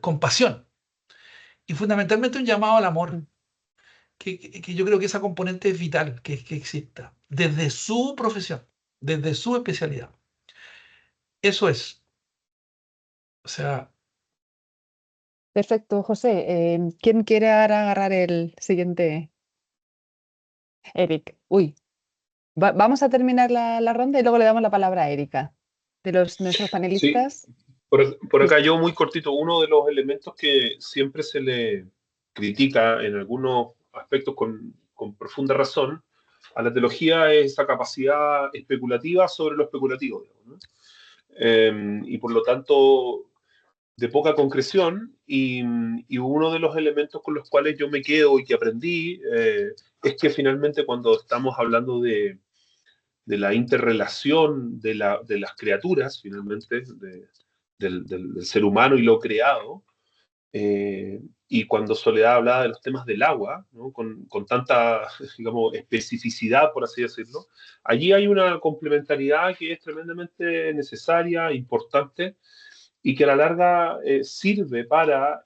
compasión y fundamentalmente un llamado al amor, que yo creo que esa componente es vital que exista desde su profesión, desde su especialidad. Eso es, o sea, Perfecto, José. ¿Quién quiere ahora agarrar el siguiente? Eric. Uy, vamos a terminar la ronda y luego le damos la palabra a Erika. De nuestros Sí, panelistas. por acá Cristian. yo muy cortito, uno de los elementos que siempre se le critica en algunos aspectos con profunda razón a la teología es esa capacidad especulativa sobre lo especulativo, digamos, ¿no? Y por lo tanto de poca concreción y uno de los elementos con los cuales yo me quedo y que aprendí es que finalmente cuando estamos hablando de la interrelación de las criaturas, finalmente, del ser humano y lo creado, y cuando Soledad hablaba de los temas del agua, ¿no? con tanta, digamos, especificidad, por así decirlo, allí hay una complementariedad que es tremendamente necesaria, importante, y que a la larga sirve para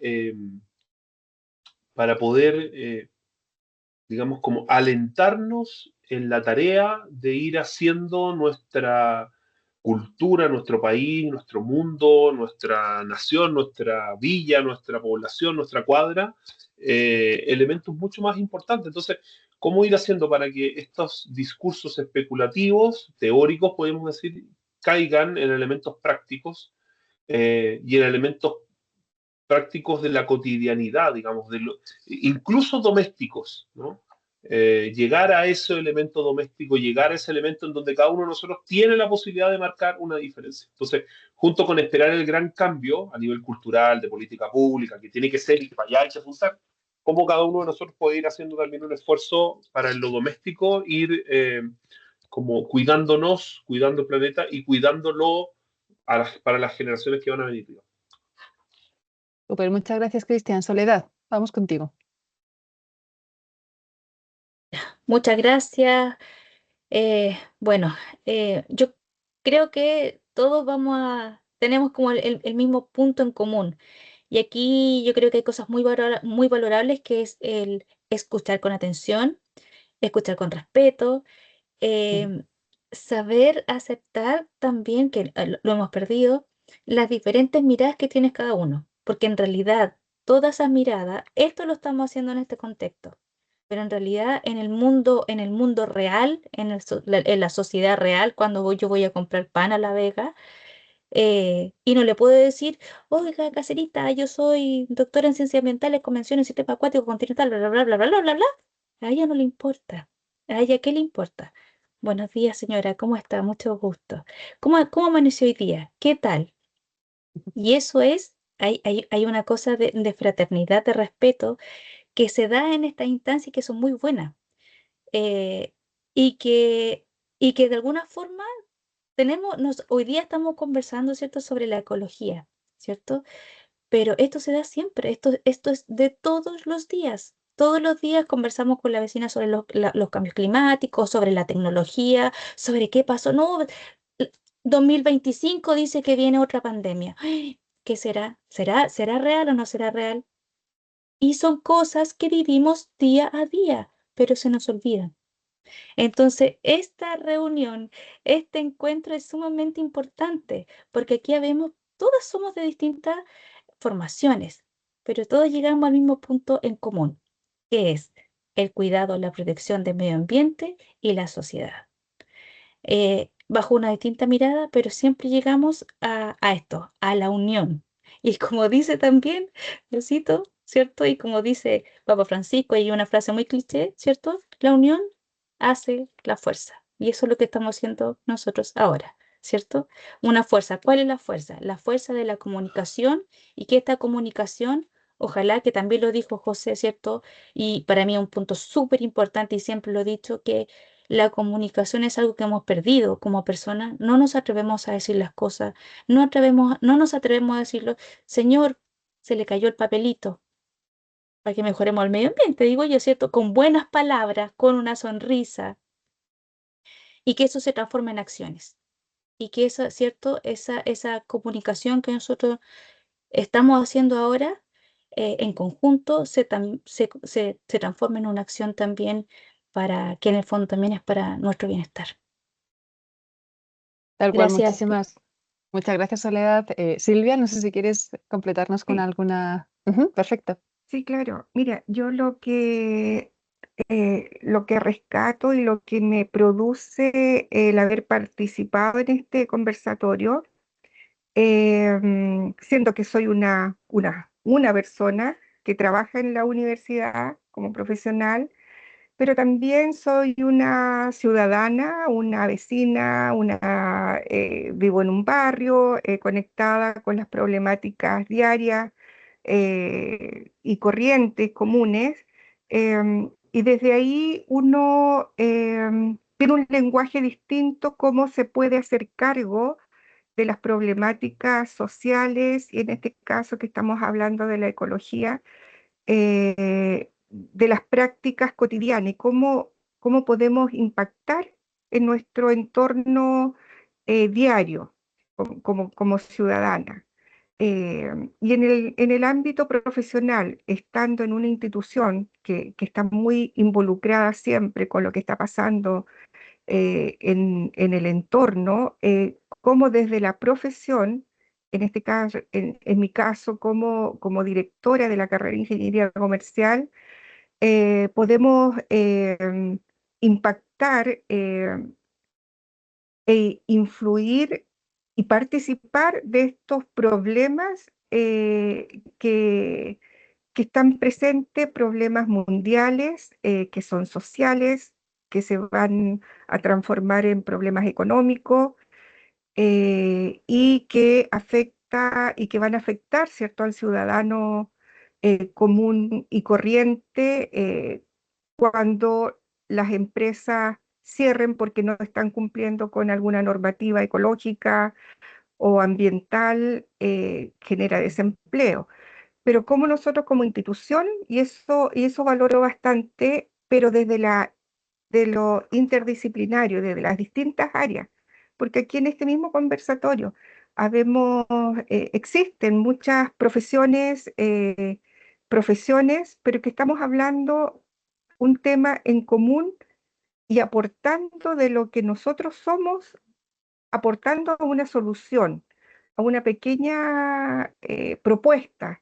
poder, digamos, como alentarnos en la tarea de ir haciendo nuestra cultura, nuestro país, nuestro mundo, nuestra nación, nuestra villa, nuestra población, nuestra cuadra, elementos mucho más importantes. Entonces, ¿cómo ir haciendo para que estos discursos especulativos, teóricos, podemos decir, caigan en elementos prácticos y en elementos prácticos de la cotidianidad, digamos, incluso domésticos, ¿no? Llegar a ese elemento doméstico, llegar a ese elemento en donde cada uno de nosotros tiene la posibilidad de marcar una diferencia. Entonces, junto con esperar el gran cambio a nivel cultural, de política pública, que tiene que ser y que para allá hay que apuntar, cómo cada uno de nosotros puede ir haciendo también un esfuerzo para en lo doméstico, ir como cuidándonos, cuidando el planeta y cuidándolo para las generaciones que van a venir. Súper, muchas gracias, Cristian. Soledad, vamos contigo. Muchas gracias. Bueno, yo creo que todos tenemos como el mismo punto en común. Y aquí yo creo que hay cosas muy valorables, que es el escuchar con atención, escuchar con respeto, em, saber aceptar también, que lo hemos perdido, las diferentes miradas que tienes cada uno. Porque en realidad todas esas miradas, esto lo estamos haciendo en este contexto, pero en realidad en el mundo real, en la sociedad real, cuando yo voy a comprar pan a La Vega, y no le puedo decir, oiga, caserita, yo soy doctora en ciencias ambientales, convención en sistema acuático continental, bla, bla, bla, bla, bla, bla, bla, bla. A ella no le importa. ¿A ella qué le importa? Buenos días, señora, ¿cómo está? Mucho gusto. ¿Cómo amaneció hoy día? ¿Qué tal? Y eso hay una cosa de fraternidad, de respeto, que se da en estas instancias y que son muy buenas. eh, y que, y que de alguna forma hoy día estamos conversando, ¿cierto?, sobre la ecología, ¿cierto? Pero esto se da siempre, esto es de todos los días. Todos los días conversamos con la vecina sobre los cambios climáticos, sobre la tecnología, sobre qué pasó. No, 2025 dice que viene otra pandemia. ¡Ay! ¿Qué será? ¿Será real o no será real? Y son cosas que vivimos día a día, pero se nos olvidan. Entonces, esta reunión, este encuentro es sumamente importante, porque aquí todas somos de distintas formaciones, pero todos llegamos al mismo punto en común, que es el cuidado, la protección del medio ambiente y la sociedad. Bajo una distinta mirada, pero siempre llegamos a esto, a la unión. Y como dice también, lo cito, ¿cierto? Y como dice Papa Francisco, hay una frase muy cliché, ¿cierto? La unión hace la fuerza. Y eso es lo que estamos haciendo nosotros ahora, ¿cierto? Una fuerza. ¿Cuál es la fuerza? La fuerza de la comunicación y que esta comunicación, ojalá que también lo dijo José, ¿cierto? Y para mí un punto súper importante y siempre lo he dicho, que la comunicación es algo que hemos perdido como personas. No nos atrevemos a decir las cosas, no nos atrevemos a decirlo. Señor, se le cayó el papelito para que mejoremos el medio ambiente, digo yo, ¿cierto? Con buenas palabras, con una sonrisa, y que eso se transforme en acciones. Y que esa, ¿cierto? Esa comunicación que nosotros estamos haciendo ahora en conjunto se transforme en una acción también para que en el fondo también es para nuestro bienestar. Tal cual, Gracias. muchas gracias, Soledad. Silvia, no sé si quieres completarnos con Sí. alguna... Ujú, perfecto. Sí, claro. Mira, yo lo que rescato y lo que me produce el haber participado en este conversatorio, siendo que soy una persona que trabaja en la universidad como profesional, pero también soy una ciudadana, una vecina, vivo en un barrio conectada con las problemáticas diarias y corrientes comunes. Y desde ahí uno tiene un lenguaje distinto, cómo se puede hacer cargo de las problemáticas sociales, y en este caso que estamos hablando de la ecología, de las prácticas cotidianas y cómo podemos impactar en nuestro entorno diario como ciudadana. Y en el ámbito profesional, estando en una institución que está muy involucrada siempre con lo que está pasando en el entorno, cómo desde la profesión, en este caso, en mi caso, como directora de la carrera de Ingeniería Comercial, podemos impactar e influir y participar de estos problemas que están presentes, problemas mundiales, que son sociales, que se van a transformar en problemas económicos y que van a afectar, ¿cierto?, al ciudadano común y corriente cuando las empresas cierren porque no están cumpliendo con alguna normativa ecológica o ambiental, genera desempleo. Pero como nosotros como institución, y eso valoro bastante, pero de lo interdisciplinario, desde las distintas áreas, porque aquí en este mismo conversatorio existen muchas profesiones, pero que estamos hablando un tema en común y aportando de lo que nosotros somos, aportando a una solución, a una pequeña propuesta.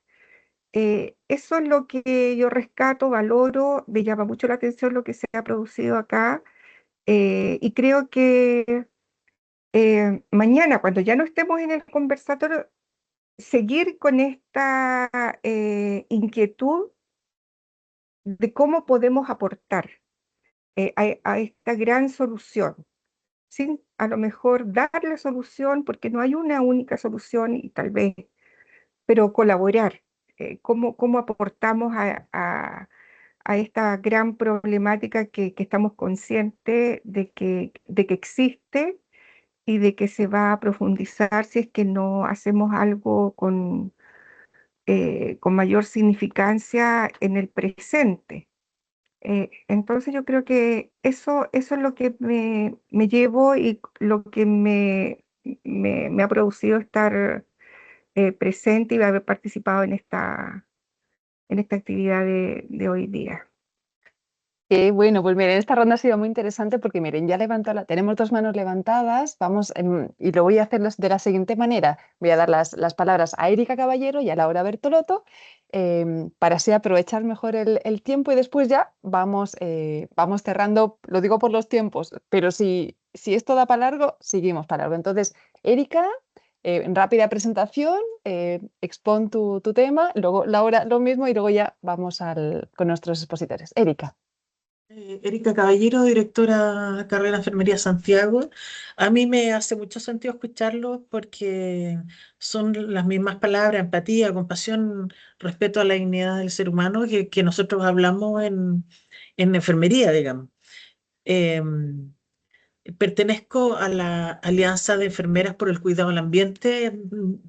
Eso es lo que yo rescato, valoro, me llama mucho la atención lo que se ha producido acá y creo que mañana, cuando ya no estemos en el conversatorio, seguir con esta inquietud de cómo podemos aportar a esta gran solución, sin a lo mejor dar la solución, porque no hay una única solución y tal vez, pero colaborar, cómo aportamos a esta gran problemática que estamos conscientes de que existe y de que se va a profundizar si es que no hacemos algo con mayor significancia en el presente. Entonces yo creo que eso es lo que me llevo y lo que me ha producido estar presente y haber participado en esta actividad de hoy día. Qué bueno, pues miren, esta ronda ha sido muy interesante porque miren, tenemos dos manos levantadas, y lo voy a hacer de la siguiente manera. Voy a dar las palabras a Erika Caballero y a Laura Bertolotto para así aprovechar mejor el tiempo y después ya vamos cerrando, lo digo por los tiempos, pero si esto da para largo, seguimos para largo. Entonces, Erika, rápida presentación, expon tu tema, luego Laura lo mismo y luego ya vamos con nuestros expositores. Erika. Erika Caballero, directora de carrera de Enfermería Santiago. A mí me hace mucho sentido escucharlo porque son las mismas palabras, empatía, compasión, respeto a la dignidad del ser humano que nosotros hablamos en enfermería, digamos. Em, Pertenezco a la Alianza de Enfermeras por el Cuidado del Ambiente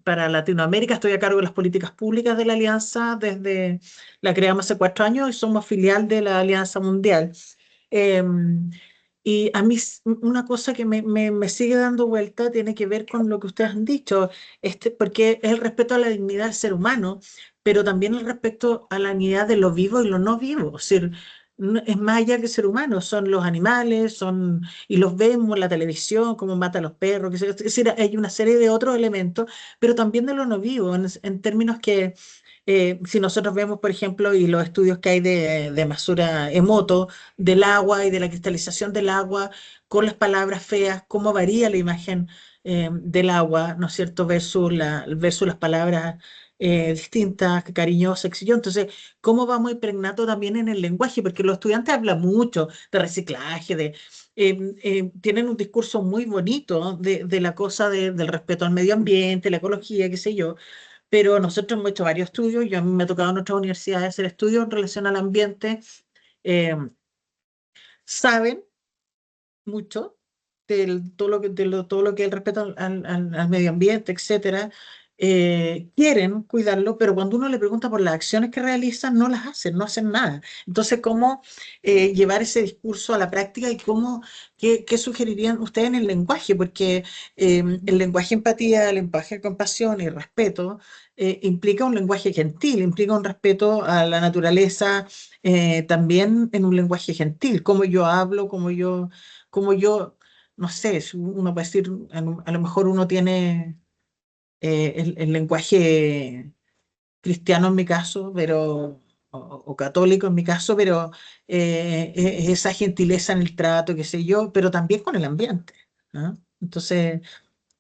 para Latinoamérica. Estoy a cargo de las políticas públicas de la Alianza desde la creamos hace 4 años y somos filial de la Alianza Mundial. Y a mí una cosa que me sigue dando vuelta tiene que ver con lo que ustedes han dicho, porque es el respeto a la dignidad del ser humano, pero también el respeto a la dignidad de lo vivo y lo no vivo. Es decir, es más allá que ser humano, son los animales, y los vemos en la televisión, cómo mata a los perros, es decir, hay una serie de otros elementos, pero también de lo no vivo, en términos que si nosotros vemos, por ejemplo, y los estudios que hay de Masura Emoto, del agua y de la cristalización del agua, con las palabras feas, cómo varía la imagen del agua, ¿no es cierto?, versus las palabras distintas, cariñosas, qué sé yo. Entonces, cómo vamos impregnando también en el lenguaje, porque los estudiantes hablan mucho de reciclaje, tienen un discurso muy bonito de la cosa del respeto al medio ambiente, la ecología, qué sé yo, pero nosotros hemos hecho varios estudios, a mí me ha tocado en otras universidades hacer estudios en relación al ambiente, eh, saben mucho todo lo que es el respeto al medio ambiente, etcétera, quieren cuidarlo, pero cuando uno le pregunta por las acciones que realizan, no las hacen, no hacen nada. Entonces, ¿cómo llevar ese discurso a la práctica y qué sugerirían ustedes en el lenguaje? Porque el lenguaje empatía, el lenguaje de compasión y respeto implica un lenguaje gentil, implica un respeto a la naturaleza, también en un lenguaje gentil, cómo yo hablo, cómo yo, no sé, uno puede decir, a lo mejor uno tiene el lenguaje cristiano en mi caso, o católico en mi caso, pero esa gentileza en el trato, qué sé yo, pero también con el ambiente, ¿no? Entonces,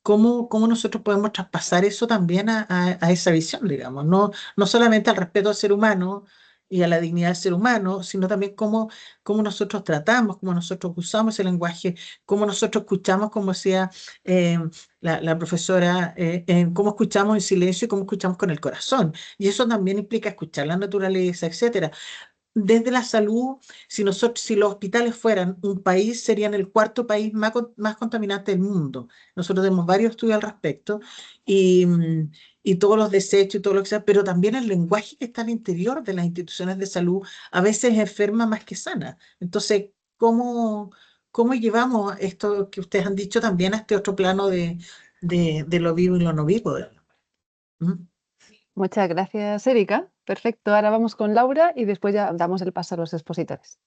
¿cómo nosotros podemos traspasar eso también a esa visión, digamos? No solamente al respeto al ser humano y a la dignidad del ser humano, sino también cómo nosotros tratamos, cómo nosotros usamos el lenguaje, cómo nosotros escuchamos, como decía eh, la profesora, cómo escuchamos en silencio y cómo escuchamos con el corazón. Y eso también implica escuchar la naturaleza, etcétera. Desde la salud, si los hospitales fueran un país, serían el cuarto país más contaminante del mundo. Nosotros tenemos varios estudios al respecto y todos los desechos y todo lo que sea, pero también el lenguaje que está al interior de las instituciones de salud a veces enferma más que sana. Entonces, ¿cómo llevamos esto que ustedes han dicho también a este otro plano de lo vivo y lo no vivo? ¿Mm? Muchas gracias, Erika. Perfecto, ahora vamos con Laura y después ya damos el paso a los expositores.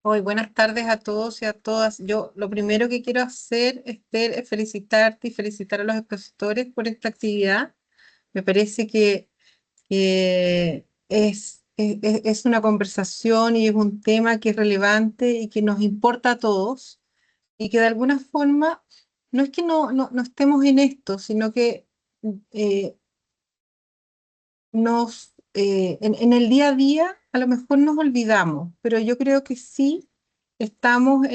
Hoy, buenas tardes a todos y a todas. Yo lo primero que quiero hacer, Esther, es felicitarte y felicitar a los expositores por esta actividad. Me parece que es una conversación y es un tema que es relevante y que nos importa a todos y que de alguna forma no es que no estemos en esto, sino que eh, en el día a día a lo mejor nos olvidamos, pero yo creo que sí estamos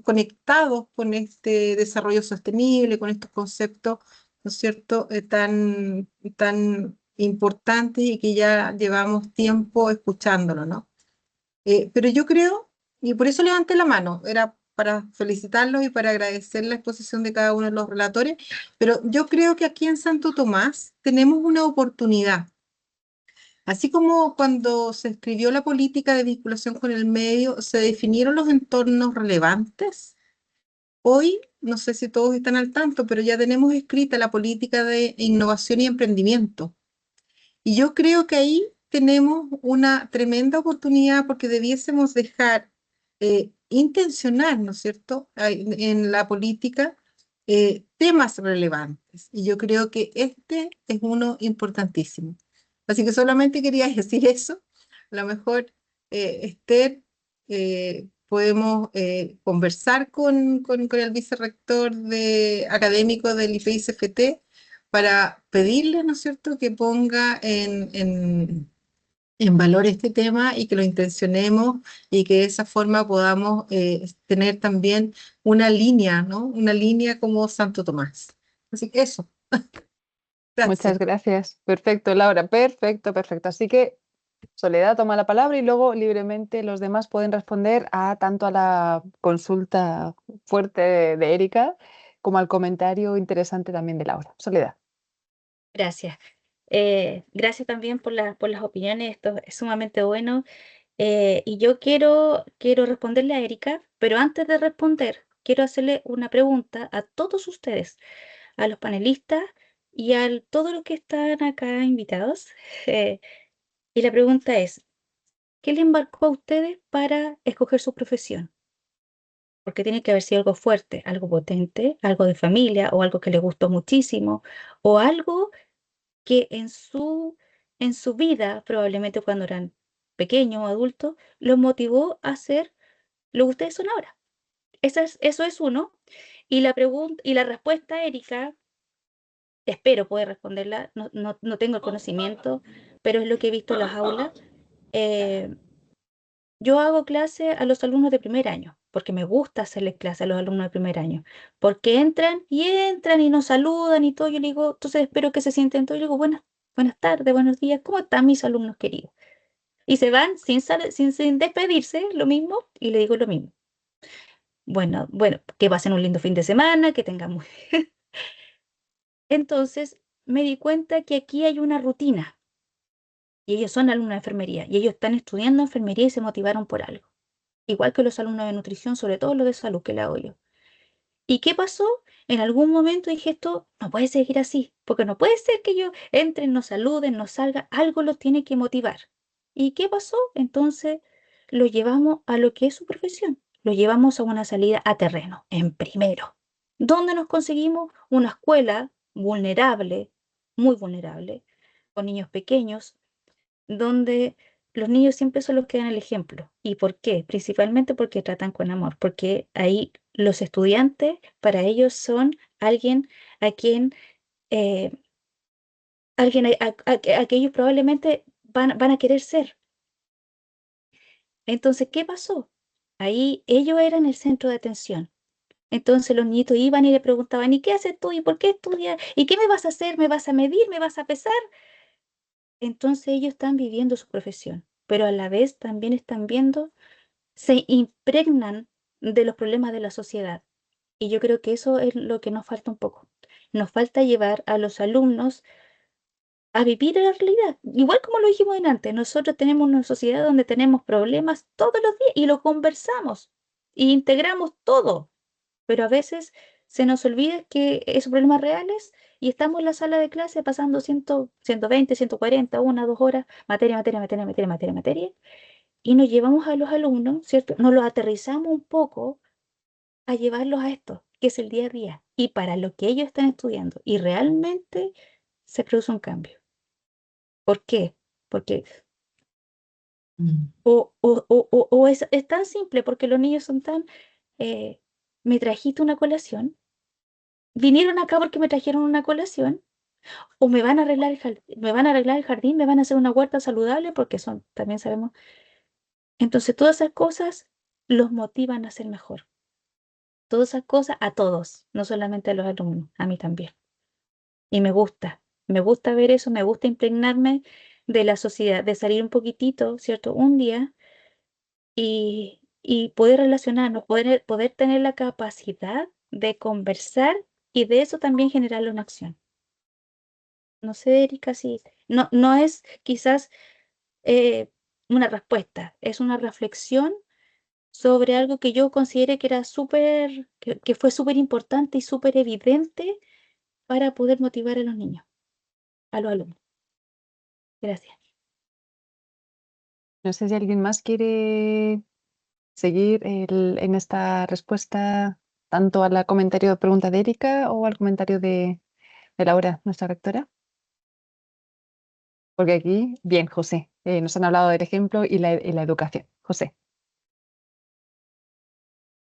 conectados con este desarrollo sostenible, con estos conceptos, ¿no es cierto?, tan importantes y que ya llevamos tiempo escuchándolo, ¿no? Pero yo creo, y por eso levanté la mano, era para felicitarlos y para agradecer la exposición de cada uno de los relatores, pero yo creo que aquí en Santo Tomás tenemos una oportunidad. Así como cuando se escribió la política de vinculación con el medio, se definieron los entornos relevantes. Hoy, no sé si todos están al tanto, pero ya tenemos escrita la política de innovación y emprendimiento. Y yo creo que ahí tenemos una tremenda oportunidad porque debiésemos dejar intencionar, ¿no es cierto?, en la política temas relevantes. Y yo creo que este es uno importantísimo. Así que solamente quería decir eso. A lo mejor, Esther, podemos conversar con el vicerrector académico del IPI-CFT para pedirle, ¿no es cierto?, que ponga en valor este tema y que lo intencionemos y que de esa forma podamos tener también una línea, ¿no? Una línea como Santo Tomás. Así que eso. Muchas Gracias. gracias. Perfecto, Laura. Perfecto, perfecto. Así que Soledad toma la palabra y luego libremente los demás pueden responder a tanto a la consulta fuerte de Erika como al comentario interesante también de Laura. Soledad. Gracias. Gracias también por las opiniones, esto es sumamente bueno. Y yo quiero responderle a Erika, pero antes de responder, quiero hacerle una pregunta a todos ustedes, a los panelistas y a todos los que están acá invitados. Y la pregunta es, ¿qué le embarcó a ustedes para escoger su profesión? Porque tiene que haber sido algo fuerte, algo potente, algo de familia o algo que les gustó muchísimo o algo que en su vida, probablemente cuando eran pequeños o adultos, los motivó a hacer lo que ustedes son ahora. Eso es uno. Y la respuesta, Erika, espero poder responderla, no tengo el conocimiento, pero es lo que he visto en las aulas. Yo hago clase a los alumnos de primer año, porque me gusta hacerles clase a los alumnos de primer año, porque entran y nos saludan y todo. Yo le digo, entonces espero que se sienten todos. Yo le digo, buenas tardes, buenos días, ¿cómo están mis alumnos queridos? Y se van sin despedirse, lo mismo, y le digo lo mismo. Bueno, que pasen un lindo fin de semana, que tengan muy... Entonces me di cuenta que aquí hay una rutina, y ellos son alumnos de enfermería, y ellos están estudiando enfermería y se motivaron por algo. Igual que los alumnos de nutrición, sobre todo los de salud que le hago yo. ¿Y qué pasó? En algún momento dije, esto no puede seguir así, porque no puede ser que ellos entren, nos saluden, nos salga, algo los tiene que motivar. ¿Y qué pasó? Entonces lo llevamos a lo que es su profesión, lo llevamos a una salida a terreno, en primero, donde nos conseguimos una escuela vulnerable, muy vulnerable, con niños pequeños, donde los niños siempre son los que dan el ejemplo. ¿Y por qué? Principalmente porque tratan con amor, porque ahí los estudiantes para ellos son alguien a quien, eh, a que ellos probablemente van a querer ser. Entonces, ¿qué pasó? Ahí ellos eran el centro de atención. Entonces los niñitos iban y le preguntaban, ¿y qué haces tú? ¿Y por qué estudias? ¿Y qué me vas a hacer? ¿Me vas a medir? ¿Me vas a pesar? Entonces ellos están viviendo su profesión, pero a la vez también están viendo, se impregnan de los problemas de la sociedad. Y yo creo que eso es lo que nos falta un poco. Nos falta llevar a los alumnos a vivir la realidad. Igual como lo dijimos antes, nosotros tenemos una sociedad donde tenemos problemas todos los días y lo conversamos e integramos todo, pero a veces se nos olvida que esos problemas reales y estamos en la sala de clase pasando 120, 140, 1, 2 horas, materia, materia, materia, materia, materia, materia, y nos llevamos a los alumnos, ¿cierto? Nos los aterrizamos un poco a llevarlos a esto, que es el día a día, y para lo que ellos están estudiando, y realmente se produce un cambio. ¿Por qué? Porque es tan simple, porque los niños son tan, me trajiste una colación, vinieron acá porque me trajeron una colación, o me van a arreglar me van a arreglar el jardín, me van a hacer una huerta saludable, porque son, también sabemos. Entonces, todas esas cosas los motivan a ser mejor. Todas esas cosas a todos, no solamente a los alumnos, a mí también. Y me gusta ver eso, me gusta impregnarme de la sociedad, de salir un poquitito, ¿cierto? Un día y poder relacionarnos, poder tener la capacidad de conversar y de eso también generar una acción. No sé, Erika, si no es quizás una respuesta, es una reflexión sobre algo que yo consideré que era que fue súper importante y súper evidente para poder motivar a los niños, a los alumnos. Gracias. No sé si alguien más quiere seguir en esta respuesta tanto a la comentario de pregunta de Erika o al comentario de Laura, nuestra rectora. Porque aquí, bien, José, nos han hablado del ejemplo y la educación. José.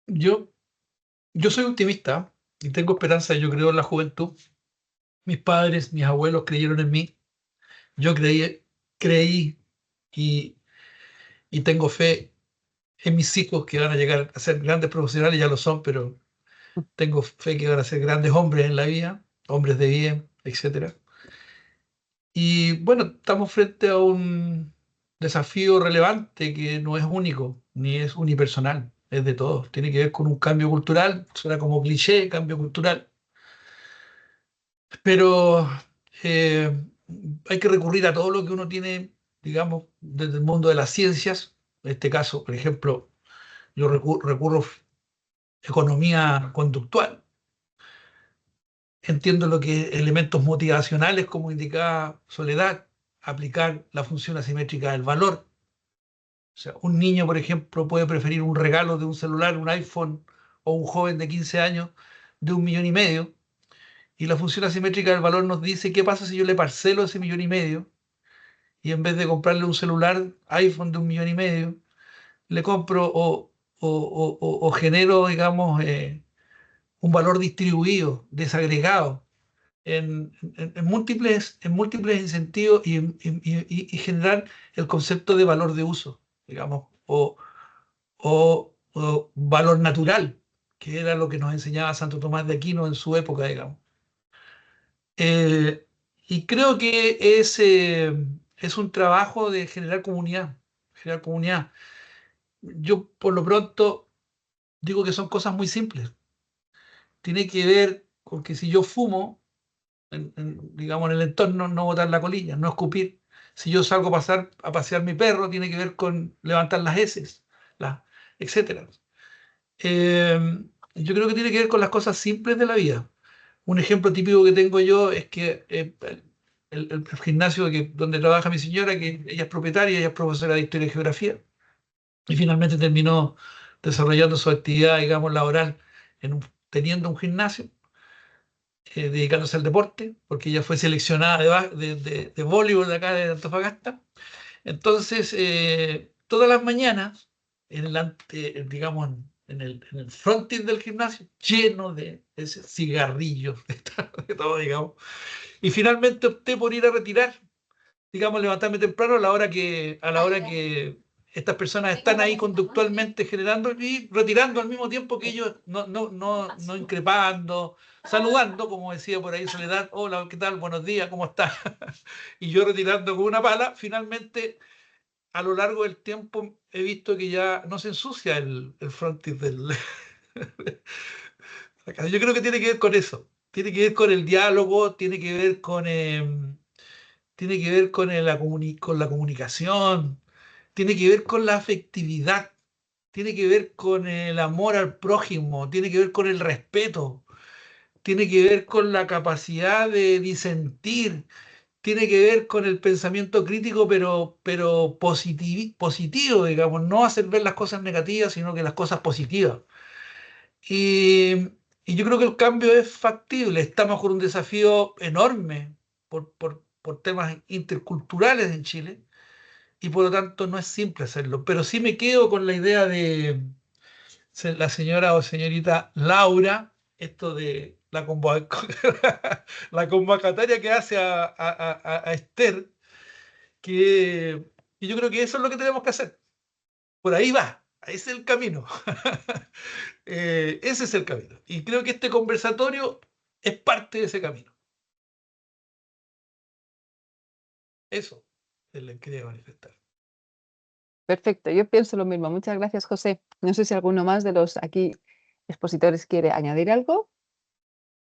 Yo soy optimista y tengo esperanza, yo creo, en la juventud. mis padres, mis abuelos creyeron en mí. Yo creí y, y tengo fe en mis hijos que van a llegar a ser grandes profesionales, ya lo son, pero tengo fe que van a ser grandes hombres en la vida, hombres de bien, etcétera. Y bueno, estamos frente a un desafío relevante que no es único, ni es unipersonal, es de todos. Tiene que ver con un cambio cultural, suena como cliché, cambio cultural, pero eh, hay que recurrir a todo lo que uno tiene, digamos, desde el mundo de las ciencias. En este caso, por ejemplo, yo recurro a economía conductual. Entiendo lo que es elementos motivacionales, como indicaba Soledad, aplicar la función asimétrica del valor. O sea, un niño, por ejemplo, puede preferir un regalo de un celular, un iPhone, o un joven de 15 años de 1,5 millones. Y la función asimétrica del valor nos dice qué pasa si yo le parcelo ese 1,5 millones y en vez de comprarle un celular iPhone de 1,5 millones, le compro o genero, digamos, un valor distribuido, desagregado, en múltiples incentivos y generar el concepto de valor de uso, digamos, o valor natural, que era lo que nos enseñaba Santo Tomás de Aquino en su época, digamos. Eh, y creo que es un trabajo de generar comunidad, generar comunidad. Yo por lo pronto digo que son cosas muy simples. Tiene que ver con que si yo fumo, digamos, en el entorno, no botar la colilla, no escupir. Si yo salgo a pasear mi perro, tiene que ver con levantar las heces, las, etcétera. Yo creo que tiene que ver con las cosas simples de la vida. Un ejemplo típico que tengo yo es que el gimnasio donde trabaja mi señora, que ella es propietaria, ella es profesora de Historia y Geografía, y finalmente terminó desarrollando su actividad, digamos, laboral teniendo un gimnasio, dedicándose al deporte, porque ella fue seleccionada de voleibol de acá de Antofagasta. Entonces, todas las mañanas, digamos, en el frontis del gimnasio, lleno de ese cigarrillos, de todo, digamos. Y finalmente opté por ir a retirar, digamos, levantarme temprano a la hora que estas personas están ahí conductualmente generando y retirando al mismo tiempo que ellos no increpando, saludando, como decía por ahí Soledad, hola, ¿qué tal? Buenos días, ¿cómo estás? Y yo retirando con una pala, finalmente a lo largo del tiempo he visto que ya no se ensucia el frontis del... Yo creo que tiene que ver con eso, tiene que ver con el diálogo, tiene que ver con con la comunicación, tiene que ver con la afectividad, tiene que ver con el amor al prójimo, tiene que ver con el respeto, tiene que ver con la capacidad de disentir, tiene que ver con el pensamiento crítico, pero positivo, digamos, no hacer ver las cosas negativas, sino que las cosas positivas. Y, y yo creo que el cambio es factible. Estamos con un desafío enorme por temas interculturales en Chile y por lo tanto no es simple hacerlo. Pero sí me quedo con la idea de la señora o señorita Laura, esto de la convocatoria que hace a Esther, y yo creo que eso es lo que tenemos que hacer. Por ahí va, ese es el camino. Ese es el camino. Y creo que este conversatorio es parte de ese camino. Eso es lo que quería manifestar. Perfecto, yo pienso lo mismo. Muchas gracias, José. No sé si alguno más de los aquí expositores quiere añadir algo.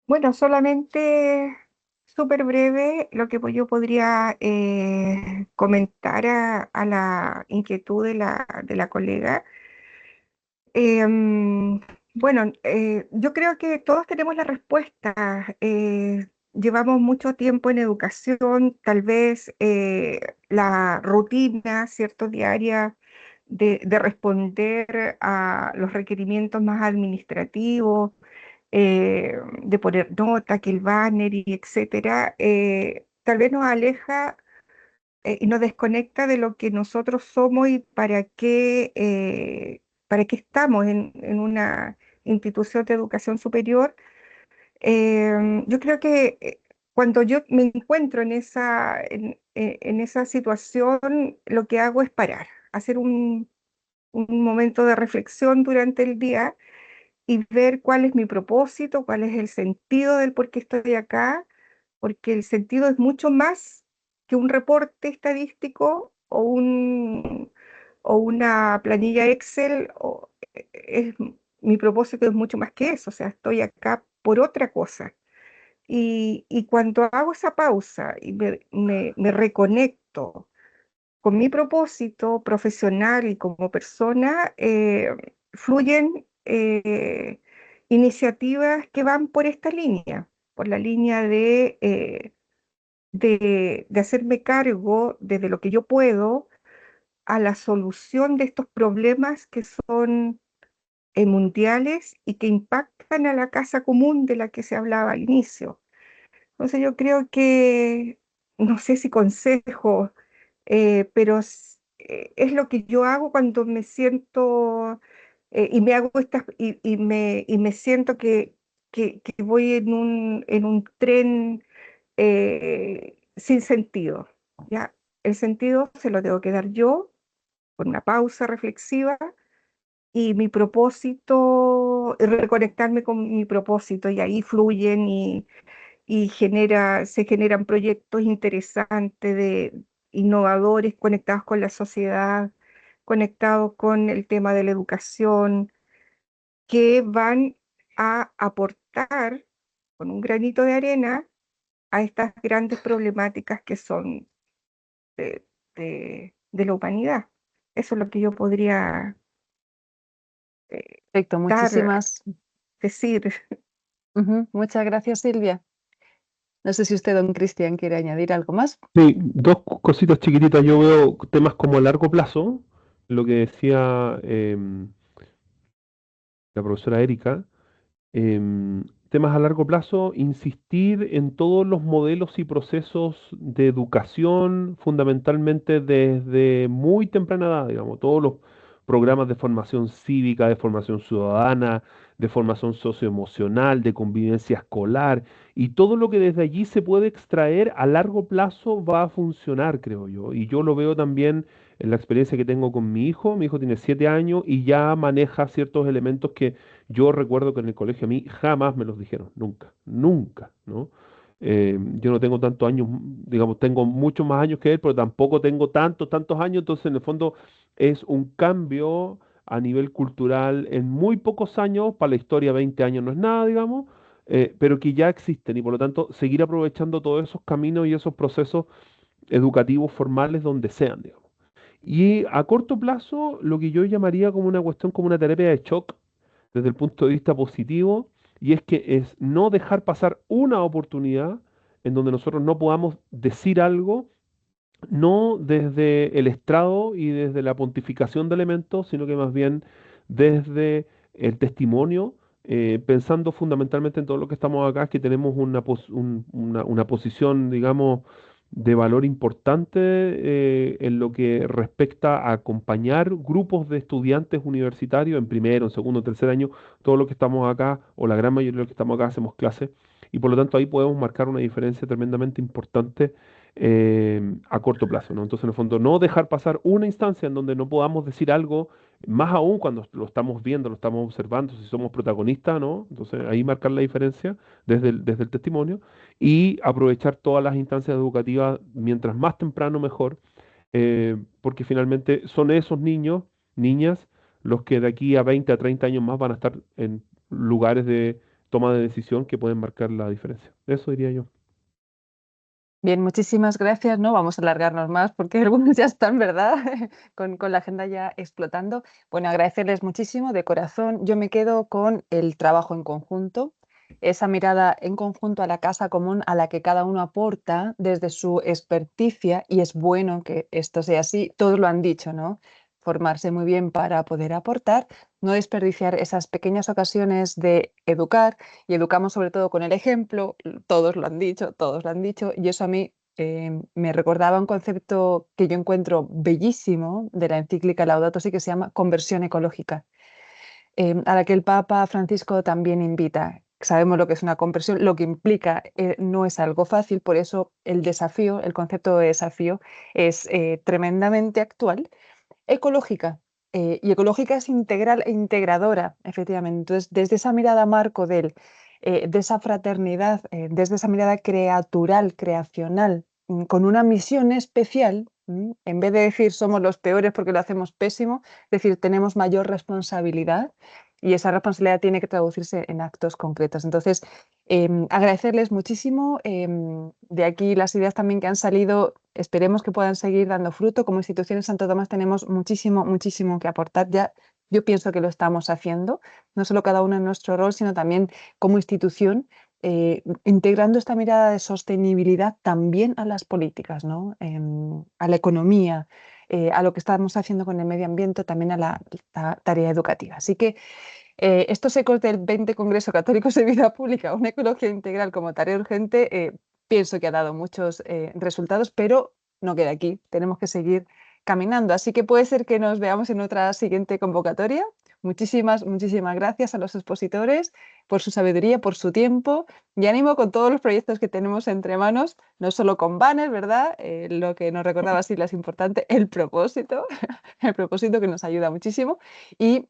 Bueno, solamente súper breve lo que yo podría comentar a la inquietud de la colega. Bueno, yo creo que todos tenemos la respuesta. Llevamos mucho tiempo en educación, tal vez la rutina, ¿cierto?, diaria de responder a los requerimientos más administrativos, de poner nota, que el banner y etcétera, tal vez nos aleja y nos desconecta de lo que nosotros somos y para qué estamos en una institución de educación superior. Yo creo que cuando yo me encuentro en esa situación, lo que hago es parar, hacer un momento de reflexión durante el día y ver cuál es mi propósito, cuál es el sentido del por qué estoy acá, porque el sentido es mucho más que un reporte estadístico o una planilla Excel. Mi propósito es mucho más que eso, o sea, estoy acá por otra cosa. Y cuando hago esa pausa y me reconecto con mi propósito profesional y como persona, fluyen iniciativas que van por esta línea, por la línea de hacerme cargo desde lo que yo puedo a la solución de estos problemas que son mundiales y que impactan a la casa común de la que se hablaba al inicio. Entonces yo creo que, no sé si consejo, pero es lo que yo hago cuando me siento y me hago y me siento que voy en un tren sin sentido. ¿Ya? El sentido se lo tengo que dar yo con una pausa reflexiva y mi propósito, reconectarme con mi propósito y ahí fluyen y se generan proyectos interesantes innovadores conectados con la sociedad, conectados con el tema de la educación, que van a aportar con un granito de arena a estas grandes problemáticas que son de la humanidad. Eso es lo que yo podría Perfecto, decir. Muchas gracias, Silvia. No sé si usted, don Cristian, quiere añadir algo más. Sí, dos cositas chiquititas. Yo veo temas como a largo plazo, lo que decía la profesora Erika. Temas a largo plazo, insistir en todos los modelos y procesos de educación, fundamentalmente desde muy temprana edad, digamos, todos los programas de formación cívica, de formación ciudadana, de formación socioemocional, de convivencia escolar, y todo lo que desde allí se puede extraer a largo plazo va a funcionar, creo yo. Y yo lo veo también en la experiencia que tengo con mi hijo tiene 7 años y ya maneja ciertos elementos que yo recuerdo que en el colegio a mí jamás me los dijeron, nunca, nunca, ¿no? Yo no tengo tantos años, digamos, tengo muchos más años que él, pero tampoco tengo tantos años, entonces en el fondo es un cambio a nivel cultural en muy pocos años, para la historia 20 años no es nada, digamos, pero que ya existen y por lo tanto seguir aprovechando todos esos caminos y esos procesos educativos formales donde sean, digamos. Y a corto plazo, lo que yo llamaría como una cuestión, como una terapia de shock, desde el punto de vista positivo, y es que es no dejar pasar una oportunidad en donde nosotros no podamos decir algo, no desde el estrado y desde la pontificación de elementos, sino que más bien desde el testimonio, pensando fundamentalmente en todo lo que estamos acá, que tenemos una posición, digamos, de valor importante en lo que respecta a acompañar grupos de estudiantes universitarios en primero, en segundo, tercer año, todo lo que estamos acá, o la gran mayoría de los que estamos acá, hacemos clases, y por lo tanto ahí podemos marcar una diferencia tremendamente importante a corto plazo, ¿no? Entonces, en el fondo, no dejar pasar una instancia en donde no podamos decir algo, más aún cuando lo estamos viendo, lo estamos observando, si somos protagonistas, ¿no? Entonces, ahí marcar la diferencia desde el testimonio y aprovechar todas las instancias educativas, mientras más temprano mejor, porque finalmente son esos niños, niñas, los que de aquí a 20 a 30 años más van a estar en lugares de toma de decisión que pueden marcar la diferencia. Eso diría yo. Bien, muchísimas gracias. No vamos a alargarnos más porque algunos ya están, ¿verdad? Con la agenda ya explotando. Bueno, agradecerles muchísimo de corazón. Yo me quedo con el trabajo en conjunto, esa mirada en conjunto a la casa común a la que cada uno aporta desde su experticia, y es bueno que esto sea así. Todos lo han dicho, ¿no? Formarse muy bien para poder aportar, no desperdiciar esas pequeñas ocasiones de educar, y educamos sobre todo con el ejemplo. Todos lo han dicho, todos lo han dicho, y eso a mí me recordaba un concepto que yo encuentro bellísimo de la encíclica Laudato Si, que se llama conversión ecológica, a la que el Papa Francisco también invita. sabemos lo que es una conversión, lo que implica no es algo fácil, por eso el desafío, el concepto de desafío es tremendamente actual. Ecológica. Y ecológica es integral e integradora, efectivamente. Entonces, desde esa mirada marco de esa fraternidad, desde esa mirada creatural, creacional, con una misión especial, en vez de decir somos los peores porque lo hacemos pésimo, es decir, tenemos mayor responsabilidad y esa responsabilidad tiene que traducirse en actos concretos. Entonces, agradecerles muchísimo. De aquí las ideas también que han salido, esperemos que puedan seguir dando fruto. Como institución en Santo Tomás tenemos muchísimo, muchísimo que aportar. Ya yo pienso que lo estamos haciendo, no solo cada uno en nuestro rol, sino también como institución, integrando esta mirada de sostenibilidad también a las políticas, ¿no? A la economía, a lo que estamos haciendo con el medio ambiente, también a la tarea educativa. Así que estos ecos del 20 Congreso Católicos de Vida Pública, una ecología integral como tarea urgente, pienso que ha dado muchos resultados, pero no queda aquí, tenemos que seguir caminando. Así que puede ser que nos veamos en otra siguiente convocatoria. Muchísimas, muchísimas gracias a los expositores por su sabiduría, por su tiempo y ánimo con todos los proyectos que tenemos entre manos, no solo con banners, ¿verdad? Lo que nos recordaba Silvia es importante, el propósito que nos ayuda muchísimo y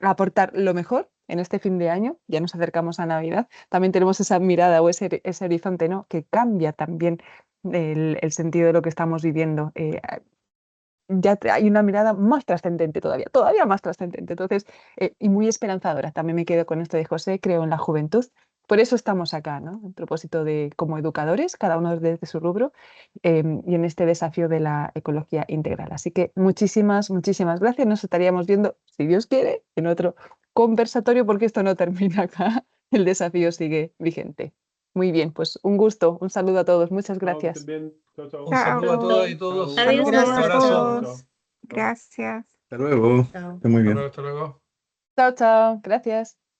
aportar lo mejor en este fin de año. Ya nos acercamos a Navidad, también tenemos esa mirada o ese horizonte, ¿no? Que cambia también el sentido de lo que estamos viviendo. Ya hay una mirada más trascendente todavía más trascendente. Entonces, y muy esperanzadora. También me quedo con esto de José, creo en la juventud. Por eso estamos acá, ¿no? En propósito de como educadores, cada uno desde su rubro, y en este desafío de la ecología integral. Así que muchísimas, muchísimas gracias. Nos estaríamos viendo, si Dios quiere, en otro conversatorio, porque esto no termina acá. El desafío sigue vigente. Muy bien, pues un gusto, un saludo a todos. Muchas gracias. Un saludo a todas y todos. Adiós. Un Saludos a abrazo. todos. Gracias. Hasta luego. Chao. Esté muy bien. Hasta luego. Chao, chao. Gracias.